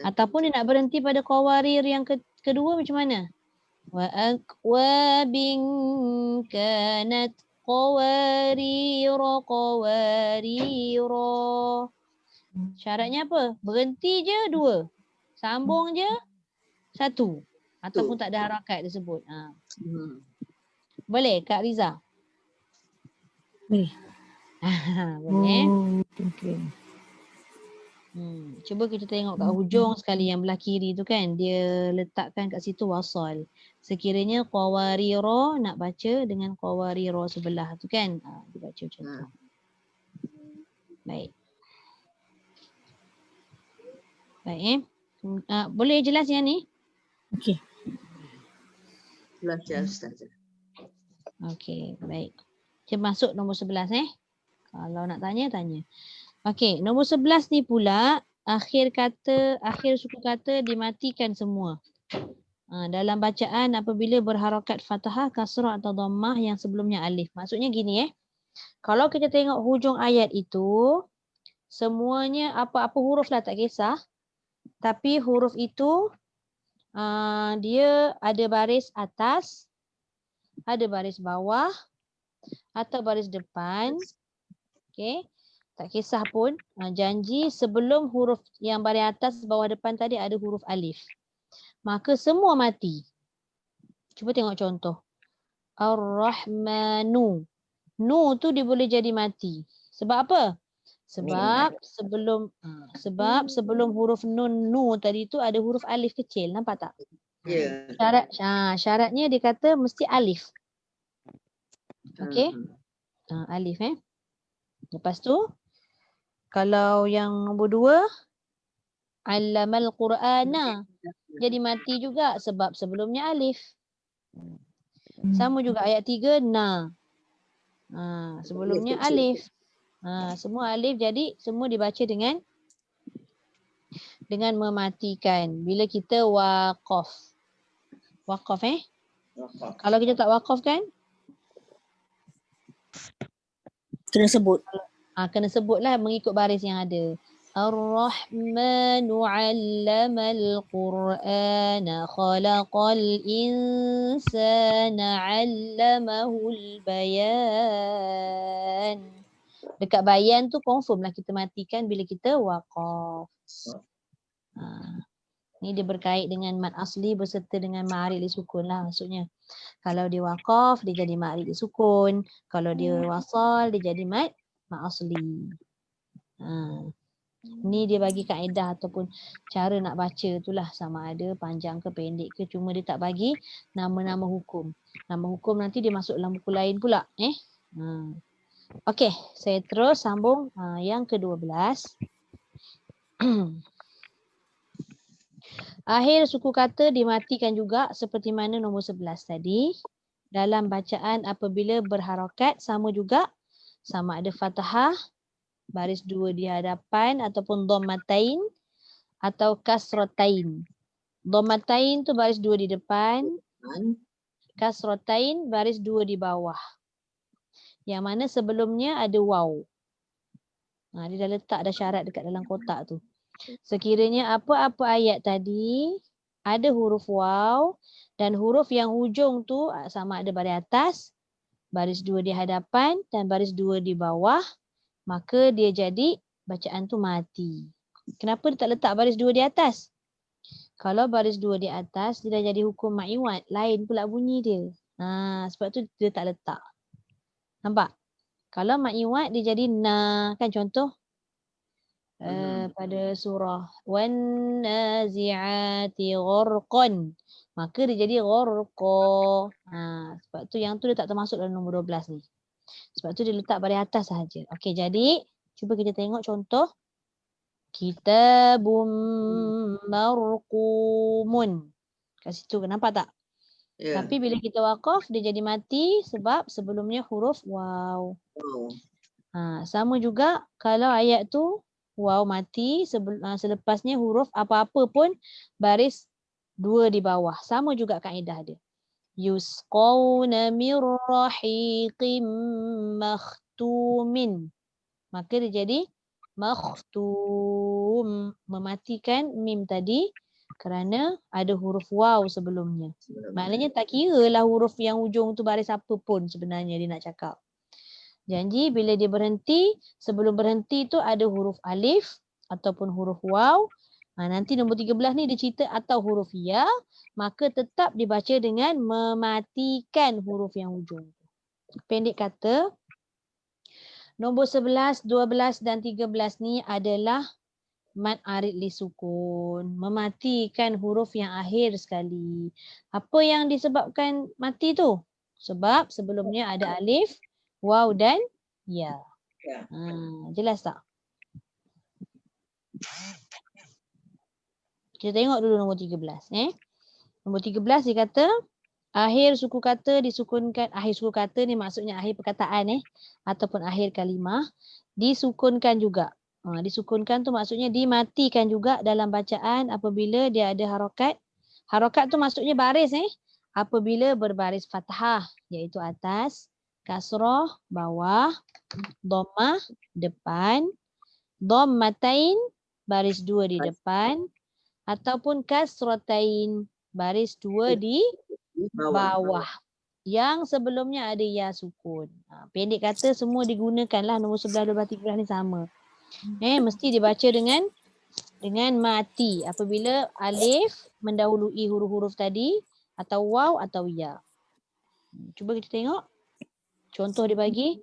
Ataupun dia nak berhenti pada qawarir yang kedua macam mana? Wa aqwabin kanat qawariro. Syaratnya apa? Berhenti je 2. Sambung je 1. Ataupun tak ada harakat tersebut. Boleh Kak Riza? Boleh. Boleh. Okay. Cuba kita tengok kat hujung sekali yang belah kiri tu kan. Dia letakkan kat situ wasal. Sekiranya qawariro nak baca dengan qawariro sebelah tu kan. Dia baca macam tu. Baik. Baik boleh jelas yang ni? Okey. Jelas ya Ustazah. Okey, baik. Kita masuk nombor 11 Kalau nak tanya, tanya. Okey, nombor 11 ni pula akhir suku kata dimatikan semua. Dalam bacaan apabila berharakat fathah, kasrah atau dhammah yang sebelumnya alif. Maksudnya gini Kalau kita tengok hujung ayat itu, semuanya apa-apa huruf lah tak kisah. Tapi huruf itu dia ada baris atas, ada baris bawah atau baris depan. Okey. Tak kisah pun. Janji sebelum huruf yang baris atas, bawah, depan tadi ada huruf alif. Maka semua mati. Cuba tengok contoh. Ar-Rahmanu. Nu tu dia boleh jadi mati. Sebab apa? Sebab sebelum huruf nun nu tadi tu ada huruf alif kecil. Nampak tak? Ya. Syaratnya dia kata mesti alif. Okey? Alif Lepas tu kalau yang nombor 2 allamal qur'ana jadi mati juga sebab sebelumnya alif. Sama juga ayat 3 na. Sebelumnya alif. Semua alif jadi semua dibaca dengan mematikan bila kita waqaf. Waqaf Kalau kita tak waqaf kan? Kena sebut. Kena sebutlah mengikut baris yang ada. Ar-Rahmanu 'allamal Qur'ana khalaqal insana 'allamahul bayan. Dekat bayan tu confirm lah kita matikan bila kita waqaf. Ni dia berkait dengan mad asli berserta dengan ma'arid li sukun lah maksudnya. Kalau dia waqaf, dia jadi ma'arid li sukun. Kalau dia wasal, dia jadi mad asli. Ni dia bagi kaedah ataupun cara nak baca tu lah, sama ada panjang ke pendek ke, cuma dia tak bagi nama-nama hukum. Nama hukum nanti dia masuk dalam buku lain pula. Okey, saya terus sambung yang ke-12. Akhir suku kata dimatikan juga seperti mana nombor 11 tadi. Dalam bacaan apabila berharakat sama juga, sama ada fathah, baris 2 di hadapan ataupun dhammatain atau kasratain. Dhammatain tu baris 2 di depan, kasratain baris 2 di bawah. Yang mana sebelumnya ada waw. Dia dah letak dah syarat dekat dalam kotak tu. Sekiranya apa-apa ayat tadi ada huruf waw dan huruf yang hujung tu sama ada baris atas, baris 2 di hadapan dan baris 2 di bawah, maka dia jadi bacaan tu mati. Kenapa dia tak letak baris 2 di atas? Kalau baris 2 di atas, dia dah jadi hukum ma'iwat. Lain pula bunyi dia. Sebab tu dia tak letak. Nampak? Kalau ma'iwat dia jadi na. Kan contoh? Pada surah wan nazi'ati gharqan, maka dia jadi gharqa. Sebab tu yang tu dia tak termasuk dalam nombor 12 ni. Sebab tu dia letak baris atas sahaja. Okey, jadi cuba kita tengok contoh. Kitabum marqumun. Kat situ nampak tak? Tapi bila kita waqaf dia jadi mati sebab sebelumnya huruf waw. Sama juga kalau ayat tu waw mati, selepasnya huruf apa-apa pun baris 2 di bawah. Sama juga kaedah dia. Yusqawna mir rahiqim makhtumin. Maka dia jadi makhtum. Mematikan mim tadi kerana ada huruf waw sebelumnya. Maknanya tak kira lah huruf yang hujung tu baris apa pun sebenarnya dia nak cakap. Janji bila dia berhenti, sebelum berhenti tu ada huruf alif ataupun huruf waw. Nanti nombor 13 ni dia cerita atau huruf ya, maka tetap dibaca dengan mematikan huruf yang hujung. Pendek kata, nombor 11, 12 dan 13 ni adalah mad arid li sukun. Mematikan huruf yang akhir sekali. Apa yang disebabkan mati tu? Sebab sebelumnya ada alif, waw dan ya. Jelas tak? Kita tengok dulu nombor 13. Nombor 13 dia kata akhir suku kata disukunkan. Akhir suku kata ni maksudnya akhir perkataan ataupun akhir kalimah disukunkan juga. Disukunkan tu maksudnya dimatikan juga dalam bacaan apabila dia ada harakat. Harakat tu maksudnya baris apabila berbaris fathah iaitu atas, kasrah bawah, dhammah depan, dhammatain baris 2 di depan ataupun kasratain baris 2 di bawah. Yang sebelumnya ada ya sukun. Pendek kata semua digunakanlah nombor 11, 12, 13 ni sama. Mesti dibaca dengan mati apabila alif mendahului huruf-huruf tadi atau waw atau ya. Cuba kita tengok. Contoh dia bagi.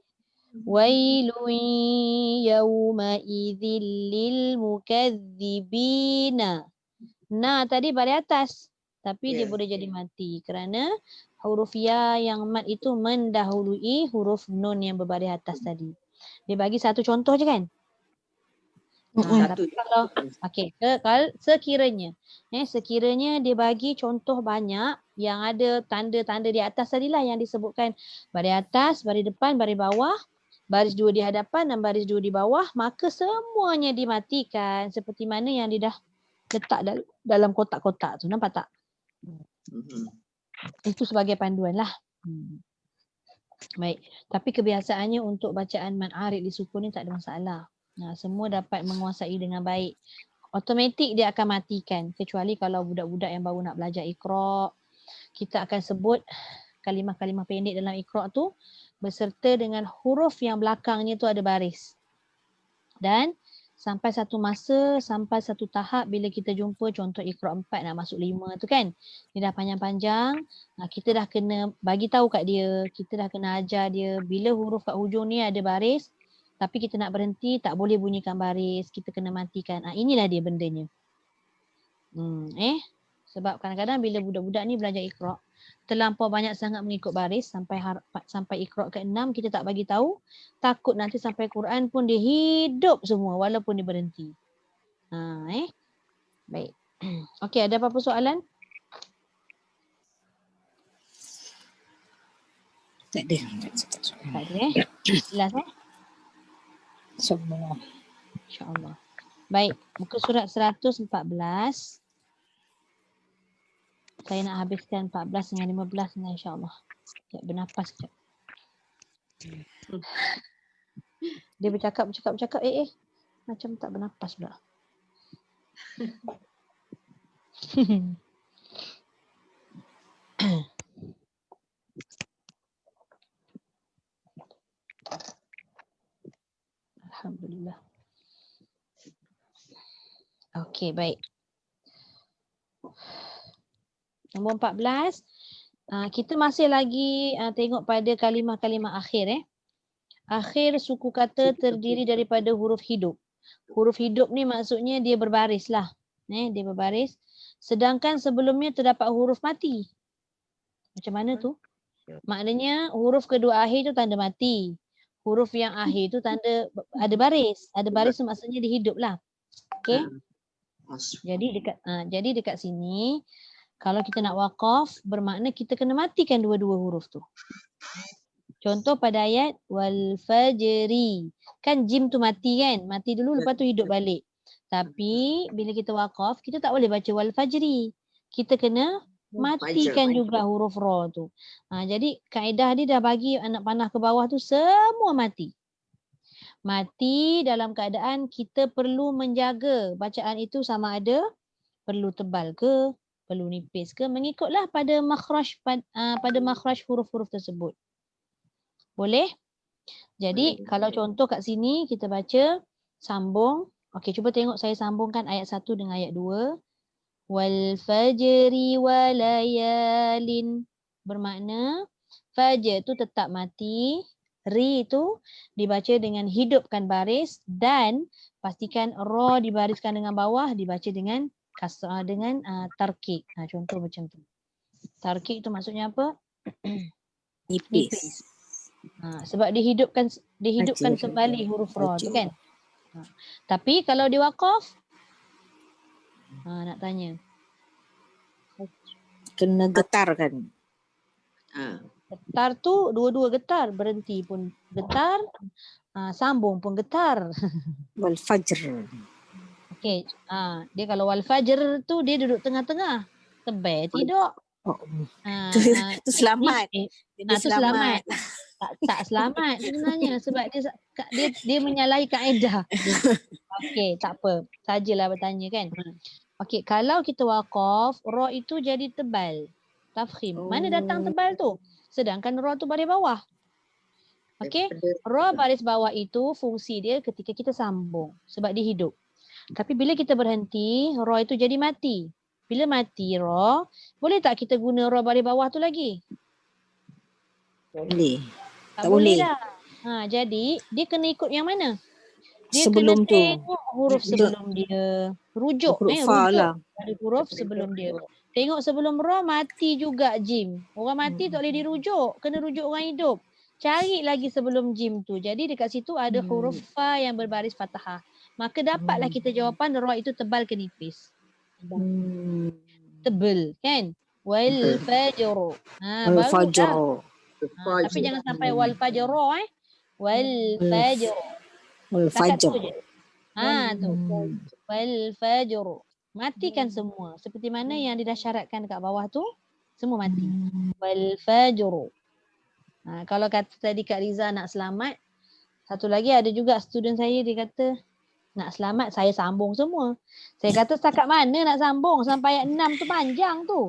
Wailun yawma idzil lil mukadzibina. Tadi baris atas. Tapi dia boleh jadi mati kerana huruf ya yang mat itu mendahului huruf nun yang berbaris atas tadi. Dia bagi satu contoh je kan? Tapi kalau sekiranya dia bagi contoh banyak yang ada tanda-tanda di atas tadilah yang disebutkan baris atas, baris depan, baris bawah, baris 2 di hadapan dan baris 2 di bawah, maka semuanya dimatikan seperti mana yang dia dah letak dalam kotak-kotak tu. Nampak tak? Itu sebagai panduan lah. Baik. Tapi kebiasaannya untuk bacaan mad arid li sukun ni tak ada masalah. Semua dapat menguasai dengan baik. Automatik dia akan matikan. Kecuali kalau budak-budak yang baru nak belajar Iqra, kita akan sebut kalimah-kalimah pendek dalam Iqra' tu beserta dengan huruf yang belakangnya tu ada baris. Dan sampai satu masa, sampai satu tahap bila kita jumpa contoh Iqra' 4 nak masuk 5 tu kan. Dia dah panjang-panjang, kita dah kena bagi tahu kat dia, kita dah kena ajar dia bila huruf kat hujung ni ada baris, tapi kita nak berhenti tak boleh bunyikan baris, kita kena matikan. Inilah dia bendanya. Sebab kadang-kadang bila budak-budak ni belajar Iqra' terlampau banyak sangat mengikut baris sampai Iqra' ke-6 kita tak bagi tahu, takut nanti sampai Quran pun dia hidup semua walaupun dia berhenti. Baik. Okey, ada apa-apa soalan? Tak ada. Tak ada Jelas InsyaAllah. InsyaAllah. Baik, muka surat 114. Saya nak habiskan 14 dengan 15 ni insyaAllah. Sekejap, bernafas sekejap. Dia bercakap. Macam tak bernafas pula. Alhamdulillah. Okey, baik. Nombor 14, kita masih lagi tengok pada kalimah-kalimah akhir. Akhir suku kata terdiri daripada huruf hidup. Huruf hidup ni maksudnya dia berbaris lah. Dia berbaris. Sedangkan sebelumnya terdapat huruf mati. Macam mana tu? Maknanya huruf kedua akhir tu tanda mati. Huruf yang akhir tu tanda ada baris. Ada baris tu maksudnya dia hidup lah. Okay. Jadi dekat sini kalau kita nak waqaf bermakna kita kena matikan dua-dua huruf tu. Contoh pada ayat wal fajri. Kan jim tu mati kan? Mati dulu lepas tu hidup balik. Tapi bila kita waqaf kita tak boleh baca wal fajri. Kita kena matikan juga huruf ra tu. Jadi kaedah dia dah bagi anak panah ke bawah tu semua mati. Mati dalam keadaan kita perlu menjaga bacaan itu sama ada perlu tebal ke, perlu nipis ke, mengikutlah pada makhraj huruf-huruf tersebut. Boleh? Jadi kalau contoh kat sini kita baca sambung. Okey, cuba tengok saya sambungkan ayat 1 dengan ayat 2. Wal fajri wa layalin. Bermakna fajr tu tetap mati. Ri tu dibaca dengan hidupkan baris dan pastikan ra dibariskan dengan bawah dibaca dengan kasrah dengan tarkik. Contoh macam tu. Tarkik tu maksudnya apa? Nipis. Sebab dihidupkan kembali huruf ra tu kan. Tapi kalau diwaqaf nak tanya. Kena getar kan? Getar tu dua-dua getar, berhenti pun getar, sambung pun getar. Wal fajr. Okey, dia kalau wal fajr tu dia duduk tengah-tengah. Tebal tidak. Tu selamat. Dia selamat. Tak selamat sebenarnya sebab dia menyalahi kaedah. Okey, tak apa. Sajalah bertanya kan. Okey, kalau kita waqaf, ra itu jadi tebal. Tafkhim. Mana datang tebal tu? Sedangkan ra tu baris bawah. Okey, ra baris bawah itu fungsi dia ketika kita sambung sebab dia hidup. Tapi bila kita berhenti, ra itu jadi mati. Bila mati ra, boleh tak kita guna ra baris bawah tu lagi? Boleh. Tak boleh dah. Jadi dia kena ikut yang mana? Dia sebelum kena tengok huruf sebelum dia. Rujuk. Rujuk dari huruf sebelum dia. Tengok sebelum ra mati juga jim. Orang mati tak boleh dirujuk. Kena rujuk orang hidup. Cari lagi sebelum jim tu. Jadi dekat situ ada huruf fa yang berbaris fathah. Maka dapatlah kita jawapan ra itu tebal ke nipis. Tebal kan? Wal fajr. Wal fajr. Tapi jangan sampai wal fajr Wal fajr. Wal fajr. Tu. Wal fajr. Matikan semua. Seperti mana yang dia dah syaratkan dekat bawah tu, semua mati. Wal fajr. Kalau kata tadi Kak Riza nak selamat, satu lagi ada juga student saya dia kata nak selamat saya sambung semua. Saya kata setakat mana nak sambung sampai ayat 6 tu panjang tu.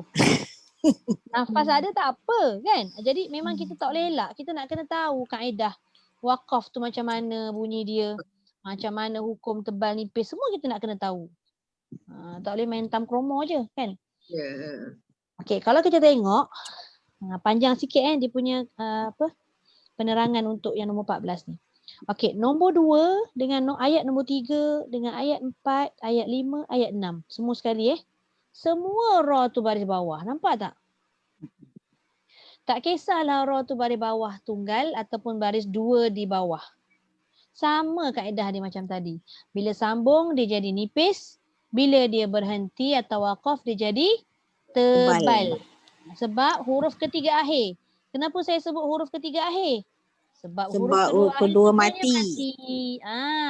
Nafas ada tak apa kan? Jadi memang kita tak boleh elak. Kita nak kena tahu kaedah wakaf tu macam mana bunyi dia. Macam mana hukum tebal nipis. Semua kita nak kena tahu. Tak boleh main tam kromo je kan? Okey, kalau kita tengok panjang sikit dia punya penerangan untuk yang nombor 14 ni. Okey, nombor 2 dengan ayat nombor 3 dengan ayat 4, ayat 5, ayat 6. Semua sekali Semua ra tu baris bawah. Nampak tak? Tak kisahlah ra tu baris bawah tunggal ataupun baris 2 di bawah. Sama kaedah dia macam tadi. Bila sambung dia jadi nipis, bila dia berhenti atau wakaf dia jadi tebal. Sebab huruf ketiga akhir. Kenapa saya sebut huruf ketiga akhir? Sebab huruf kedua mati.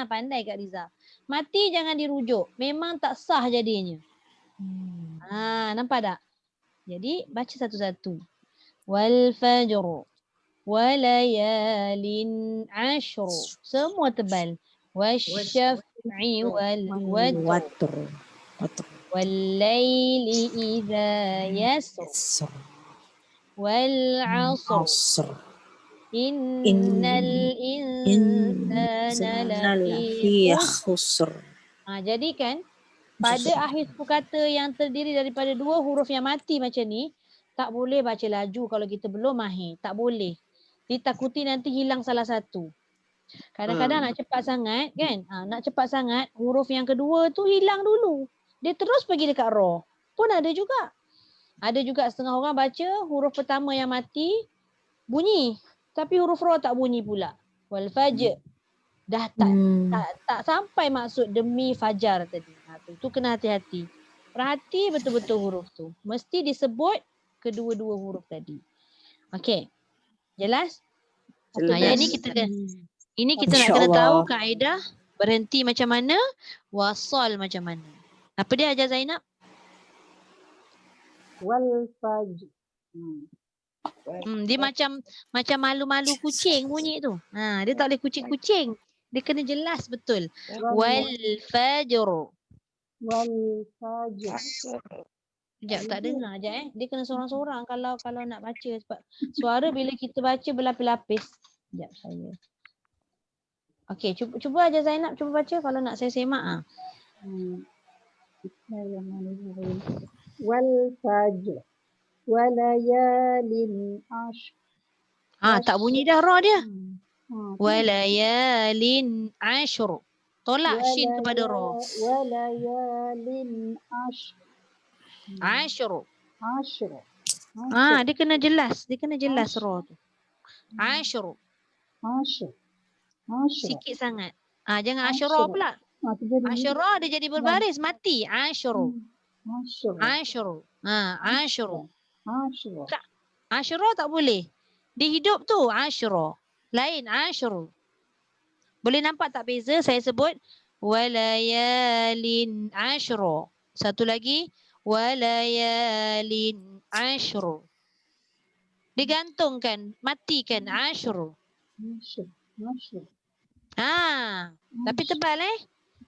Pandai Kak Riza. Mati jangan dirujuk. Memang tak sah jadinya. Nampak tak? Jadi baca satu-satu. Wal fajr wa layalin ashru. Semua tebal. Wasyaf'i wal watr. Wal layli idza yasr. Wal 'asr. Innal insana lafi khusr. Jadi kan pada akhir suku kata yang terdiri daripada 2 huruf yang mati macam ni, tak boleh baca laju kalau kita belum mahir. Tak boleh. Ditakuti nanti hilang salah satu. Kadang-kadang nak cepat sangat kan? Nak cepat sangat, huruf yang kedua tu hilang dulu. Dia terus pergi dekat ra. Pun ada juga. Ada juga setengah orang baca huruf pertama yang mati bunyi. Tapi huruf ra tak bunyi pula. Wal fajr. Dah tak sampai maksud demi fajar tadi. Tu kena hati-hati. Perhati betul-betul huruf tu. Mesti disebut kedua-dua huruf tadi. Okey. Jelas? Ini kita nak kena tahu kaedah berhenti macam mana, wasal macam mana. Apa dia Hajar Zainab? Wal fajr. Dia macam malu-malu kucing bunyi tu. Dia tak boleh kucing-kucing. Dia kena jelas betul. Wal fajr. Wal fajr. Sekejap tak dengar je Dia kena sorang-sorang kalau nak baca sebab suara bila kita baca berlapis-lapis. Sekejap saya. Okey, cuba aja Zainab cuba baca kalau nak saya semak Wal fajr. Walayalin ash. Tak bunyi dah ra dia. Walayalin ashr. Tolak shin kepada ra. Walayalin ash. Ashr. Ashr. Dia kena jelas. Dia kena jelas ra tu. Ashr. Ashr. Sikit sangat. Jangan asyra pula. Asyra dia jadi berbaris mati. Ashr. Ashr. Ashr. Asyra tak boleh. Dia hidup tu asyra. Lain asyr. Boleh nampak tak beza saya sebut walayalin asyra. Satu lagi walayalin asyr. Digantungkan, matikan asyr. Tapi tebal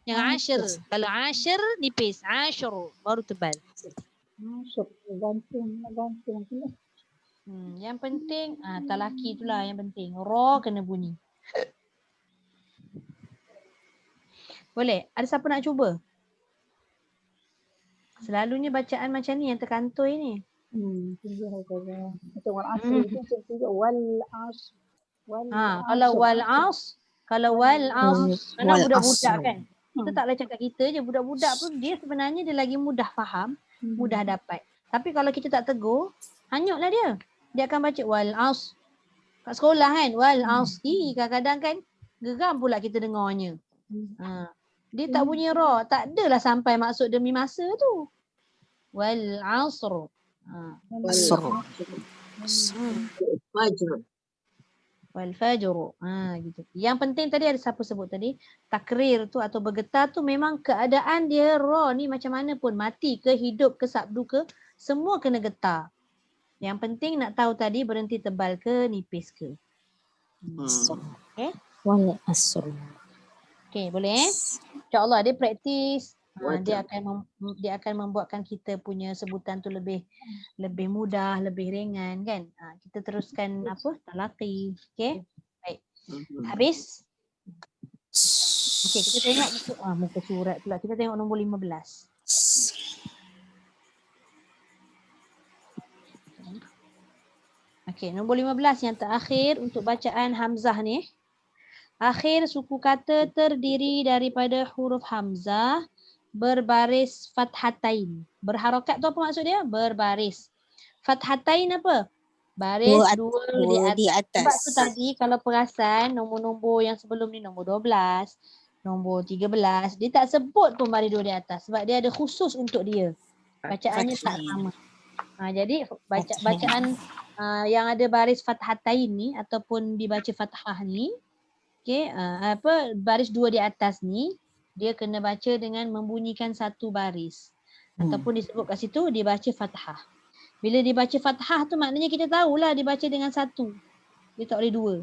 Yang asyr. Kalau asyr nipis, asyr baru tebal. Gantung pula. Yang penting talaki itulah yang penting. Ra kena bunyi. Boleh? Ada siapa nak cuba? Selalunya bacaan macam ni yang terkantoi ni. Macam wal asr itu wal asr. Kalau wal as, mana budak-budak kan? Kita tak boleh cakap kita je, budak-budak pun dia sebenarnya dia lagi mudah faham, mudah dapat. Tapi kalau kita tak tegur, hanyutlah dia. Dia akan baca wal as. Kat sekolah kan, wal as. Kadang-kadang kan geram pula kita dengarnya. Dia tak bunyi ra, tak adalah sampai maksud demi masa tu. Wal asr. Fajr. Wal fajr. Gitu. Yang penting tadi ada siapa sebut tadi, takrir tu atau bergetar tu memang keadaan dia ra ni macam mana pun, mati ke hidup ke sabdu ke, semua kena getar. Yang penting nak tahu tadi berhenti tebal ke nipis ke. Okey? Wal asr. Okey, boleh InsyaAllah dia praktis Dia akan membuatkan kita punya sebutan tu lebih mudah, lebih ringan kan. Kita teruskan talaqi. Okey. Baik. Habis? Okey, kita tengok muka surat pula. Kita tengok nombor 15. Okey, nombor 15 yang terakhir untuk bacaan hamzah ni. Akhir suku kata terdiri daripada huruf hamzah berbaris fathatain. Berharokat tu apa maksud dia? Berbaris. Fathatain apa? Baris dua di atas. Sebab tu tadi kalau perasan nombor-nombor yang sebelum ni nombor 12, nombor 13, dia tak sebut pun baris dua di atas sebab dia ada khusus untuk dia. Bacaannya tak sama. Jadi bacaan yang ada baris fathatain ni ataupun dibaca fathah ni, okey, baris dua di atas ni dia kena baca dengan membunyikan satu baris. Ataupun disebut kat situ dibaca fathah. Bila dibaca fathah tu maknanya kita tahulah dibaca dengan satu. Dia tak boleh dua.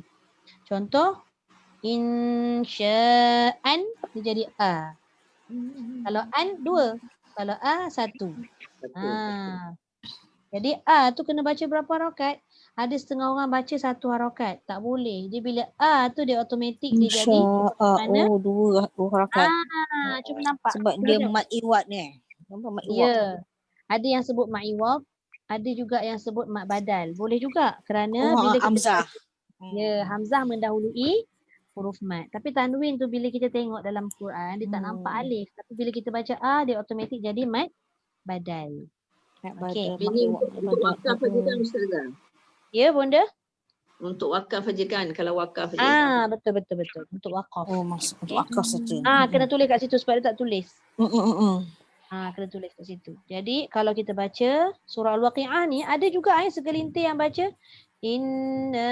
Contoh, insya'an dia jadi a. Kalau an dua, kalau a satu. Jadi a tu kena baca berapa harakat? Ada setengah orang baca satu harakat. Tak boleh. Dia bila a tu dia automatik dia jadi mana? Dua harakat. Cuba nampak. Sebab dia mat iwad ni. Nampak mat iwad. Ya. Ada yang sebut mat iwad, ada juga yang sebut mat badal. Boleh juga kerana bila kita hamzah. Hamzah mendahului huruf mat. Tapi tanwin tu bila kita tengok dalam Quran dia tak nampak alif. Tapi bila kita baca a dia automatik jadi mat badal. Okey. Ini untuk wakaf saja kan Ustazah? Ya, Bunda? Untuk wakaf saja kan? Kalau wakaf saja. Betul. Untuk wakaf. Maksud untuk wakaf saja. Kena tulis kat situ sebab dia tak tulis. Kena tulis kat situ. Jadi kalau kita baca surah Al-Waqi'ah ni ada juga segelintir yang baca inna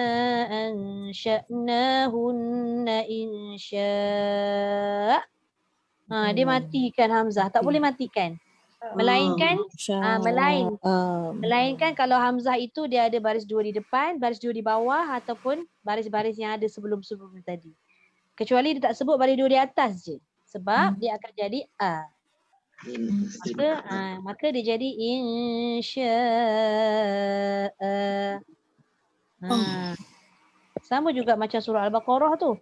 ansha'nahunna insya'. Dia matikan hamzah. Tak boleh matikan. Melainkan kalau hamzah itu dia ada baris dua di depan, baris dua di bawah ataupun baris-baris yang ada sebelum-sebelum tadi. Kecuali dia tak sebut baris dua di atas je. Sebab dia akan jadi a. Maka dia jadi insya'a. Sama juga macam surah Al-Baqarah tu.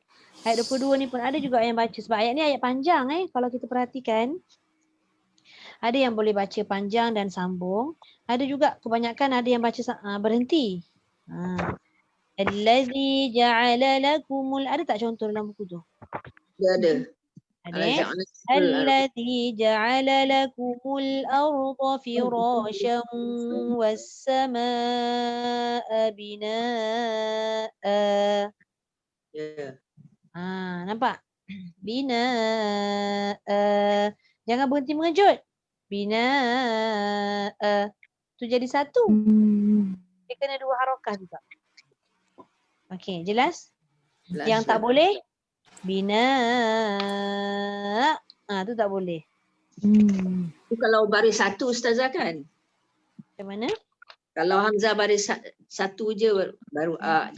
Ayat 22 ni pun ada juga yang baca. Sebab ayat ni ayat panjang kalau kita perhatikan. Ada yang boleh baca panjang dan sambung. Ada juga kebanyakan ada yang baca berhenti. Allazi ja'ala lakumul, ada tak contoh dalam buku tu? Ada. Allazi ja'ala lakumul arda firasyan was-samaa'a binaa'a. Nampak? Binaa'a. Jangan berhenti mengejut. Binaa'a. Tu jadi satu. Dia kena dua harakah juga. Okey, jelas? Yang tak boleh bina. Tu tak boleh. Itu kalau baris satu Ustazah kan? Macam mana? Kalau hamzah baris satu je baru a.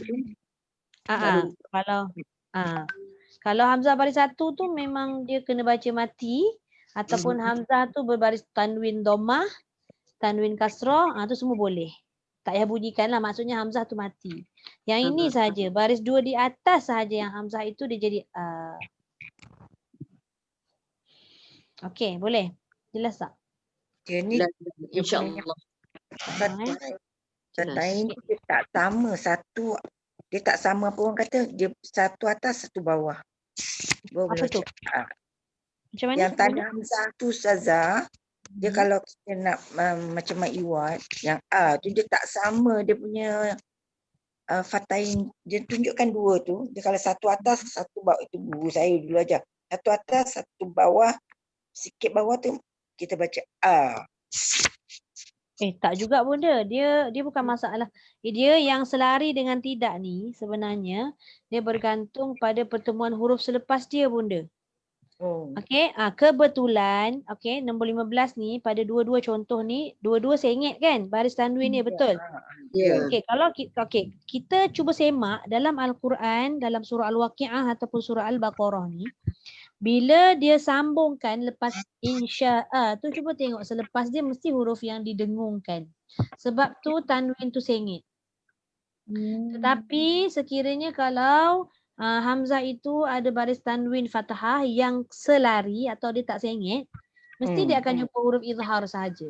Kalau hamzah baris satu tu memang dia kena baca mati ataupun hamzah tu berbaris tanwin dhammah, tanwin kasrah, tu semua boleh. Tak payah bunyikan lah, maksudnya hamzah tu mati. Yang ini saja, baris dua di atas sahaja yang hamzah itu dia jadi a. Okey, boleh? Jelas tak? Dia ni InsyaAllah. Lain dia tak sama satu. Dia tak sama apa orang kata. Dia satu atas, satu bawah. Apa tu? Macam mana? Yang tanda hamzah tu Ustazah, dia kalau kita nak macam Mak Iwad, yang A tu dia tak sama dia punya fatain. Dia tunjukkan dua tu. Dia kalau satu atas, satu bawah. Itu guru saya dulu aja. Satu atas, satu bawah. Sikit bawah tu kita baca A. Tak juga Bunda. Dia bukan masalah. Dia yang selari dengan tidak ni sebenarnya dia bergantung pada pertemuan huruf selepas dia Bunda. Okey, kebetulan nombor 15 ni pada dua-dua contoh ni, dua-dua sengit kan baris tanwin ni, betul? Okey, kalau kita cuba semak dalam Al-Quran, dalam surah Al-Waqi'ah ataupun surah Al-Baqarah ni, Bila dia sambungkan lepas insya'a tu, cuba tengok selepas dia mesti huruf yang didengungkan. Sebab tu tanwin tu sengit. Tetapi sekiranya kalau hamzah itu ada baris tanwin fathah yang selari atau dia tak sengit, mesti dia akan jumpa huruf izhar sahaja.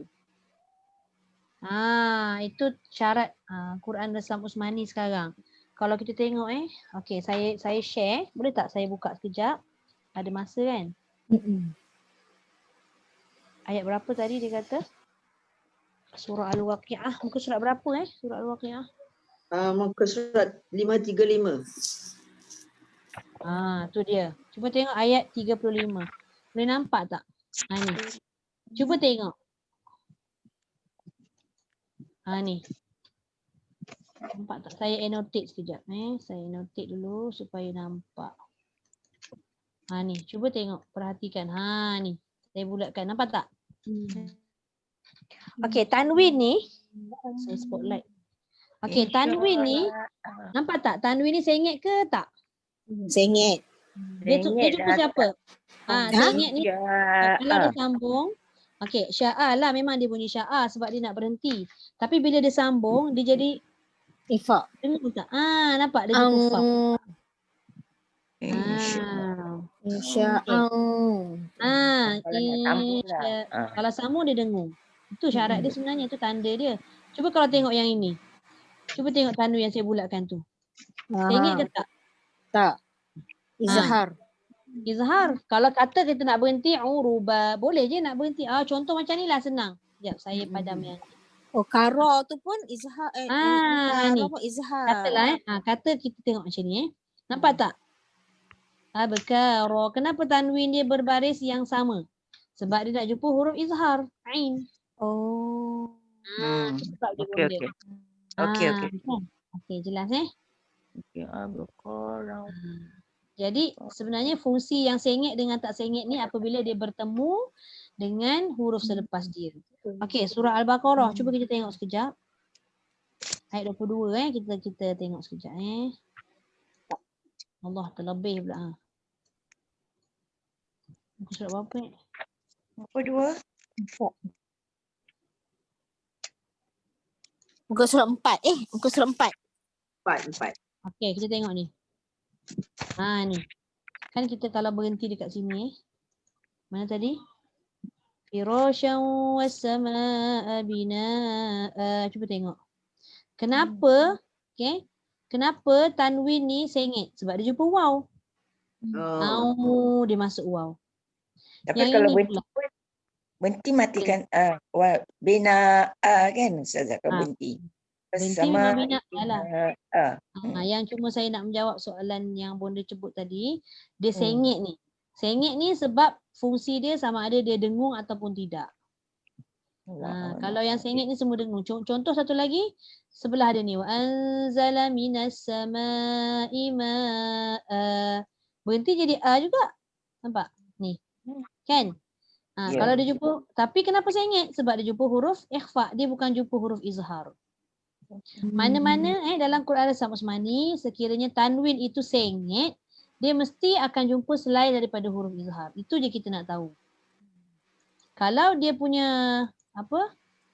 Itu syarat Quran Rasam Usmani sekarang. Kalau kita tengok okey, saya share, boleh tak saya buka sekejap? Ada masa kan? Ayat berapa tadi dia kata? Surah Al-Waqi'ah. Muka surat berapa Surah Al-Waqi'ah? Muka surat 535. Tu dia. Cuba tengok ayat 35. Boleh nampak tak? Ni. Cuba tengok. Ni. Nampak tak? Saya annotate sekejap. Saya annotate dulu supaya nampak. Ni. Cuba tengok. Perhatikan. Ni. Saya bulatkan. Nampak tak? Okey, tanwin ni. Saya spotlight. Okey, tanwin ni. Nampak tak? Tanwin ni sengit ke tak? Sengit. Dia jumpa siapa? Sengit ni. Kalau dia sambung. Okey, sya'a lah, memang dia bunyi sya'a sebab dia nak berhenti. Tapi bila dia sambung, dia jadi Ifa. dengar tak? Nampak dia jumpa fa. Kalau sambung dia dengung. Itu syarat dia sebenarnya, itu tanda dia. Cuba kalau tengok yang ini. Cuba tengok tanda yang saya bulatkan tu. Sengit ke tak? Tak. Izhar. Izhar. Kalau kata kita nak berhenti uruba, boleh je nak berhenti. Contoh macam ni lah senang. Sekejap saya padam yang ni. Kara tu pun izhar. Ni. Pun izhar. Katalah kata kita tengok macam ni Nampak tak? Abkara. Kenapa tanwin dia berbaris yang sama? Sebab dia nak jumpa huruf izhar. Ain. Sebab dia Okey. Okey, jelas Okey, Abkara. Jadi sebenarnya fungsi yang sengit dengan tak sengit ni apabila dia bertemu dengan huruf selepas dia. Okey, surah Al-Baqarah. Cuba kita tengok sekejap. Ayat 22 kita tengok sekejap Allah terlebih pula. Muka surat berapa Apa dua? Muka surat 4. Muka surat 4. 4. Okey, kita tengok ni. Ni. Kan kita kalau berhenti dekat sini mana tadi? Firasyan was-samaa'a binaa'a. Cuba tengok. Kenapa? Okey. Kenapa tanwin ni sengit? Sebab dia jumpa waw. Dia masuk waw. Tapi yang kalau berhenti matikan bina kan Ustazah kalau berhenti. Berhenti memang bina lah. Yang cuma saya nak menjawab soalan yang Bonda sebut tadi, dia sengit ni. Sengit ni sebab fungsi dia sama ada dia dengung ataupun tidak. Kalau yang sengit ni semua dengung. Contoh satu lagi, sebelah dia ni. Wa anzala minas samaa'i ma'a. Berhenti jadi a juga. Nampak? Ni. Kan? Kalau dia jumpa, tapi kenapa sengit? Sebab dia jumpa huruf ikhfa. Dia bukan jumpa huruf izhar. Mana-mana dalam Quran Rasam Usmani, sekiranya tanwin itu sengit, dia mesti akan jumpa selain daripada huruf izhar. Itu je kita nak tahu. Kalau dia punya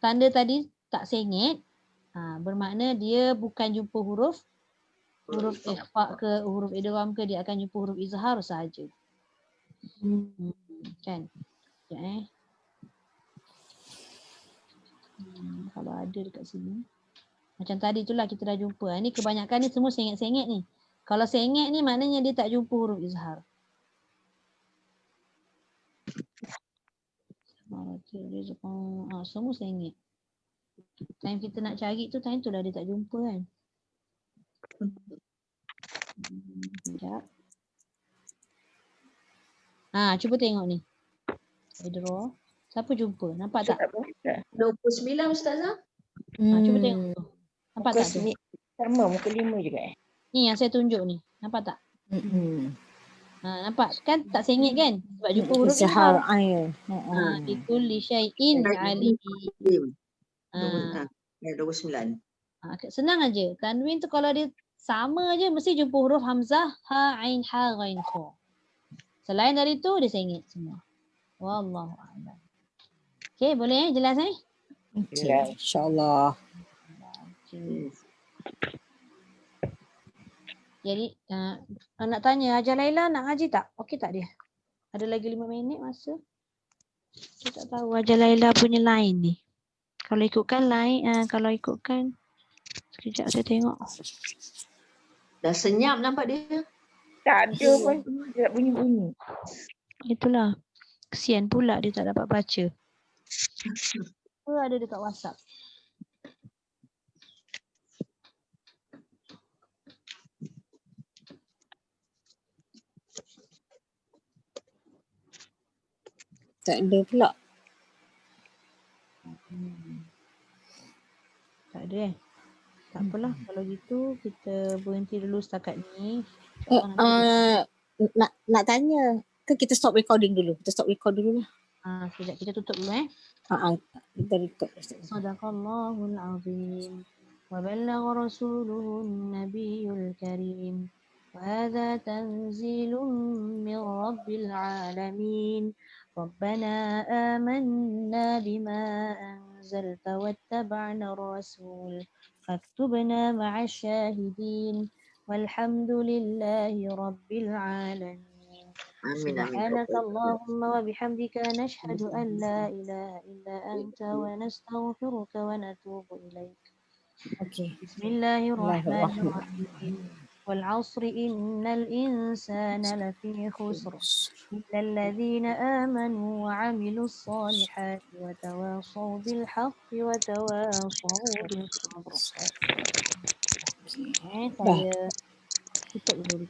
tanda tadi tak sengit, bermakna dia bukan jumpa huruf ikhfa ke huruf idgham ke, dia akan jumpa huruf izhar sahaja. Kan? Kalau ada dekat sini. Macam tadi itulah kita dah jumpa. Ni kebanyakan ni semua sengit-sengit ni. Kalau sengit ni maknanya dia tak jumpa huruf izhar. Semua sengit. Time kita nak cari tu, time tu dah dia tak jumpa kan. Sekejap. Cuba tengok ni. Saya draw. Siapa jumpa? Nampak tak? 29 Ustazah. Cuba tengok tu. Nampak tak tu? Sama muka 5 juga Ni yang saya tunjuk ni. Nampak tak? Nampak kan tak sengit kan? Sebab jumpa huruf izhar. Bikulli syai'in alim. 29. Senang aja. Tanwin tu kalau dia sama aja mesti jumpa huruf hamzah, ha, ain, ha, ghain, kha. Selain dari itu dia sengit semua. Wallahu a'lam. Okey, boleh jelas ni? Okey, insya-Allah. Okay. Jadi nak tanya Hajar Laila nak ngaji tak? Okey tak dia? Ada lagi 5 minit masa. Saya tak tahu Hajar Laila punya line ni. Kalau ikutkan line, kalau ikutkan sekejap saya tengok. Dah senyap nampak dia. Tak ada pun dia bunyi-bunyi. Itulah. Kesian pula dia tak dapat baca. Ada dekat WhatsApp. Tak ada pula. Tak ada Tak apalah. Kalau gitu kita berhenti dulu setakat ni. Nak tanya ke kita stop recording dulu? Kita stop record dulu lah. Sekejap kita tutup dulu Kita record. Sadaqallahul azim wa ballagha rasuluhun nabiyul karim wa hadha tanzilun min rabbil alamin rabbana amanna bima anzalta wattaba'na rasul faktubna ma'asy syahidin walhamdulillahi rabbil alamin. سبحانك اللهم وبحمدك نشهد أن لا إله إلا أنت ونستغفرك ونتوب إليك. بسم الله الرحمن الرحيم والعصر إن الإنسان لفي خسر إلا الذين آمنوا وعملوا الصالحات وتواصوا بالحق وتواصوا بالصبر. Saya tutup dulu.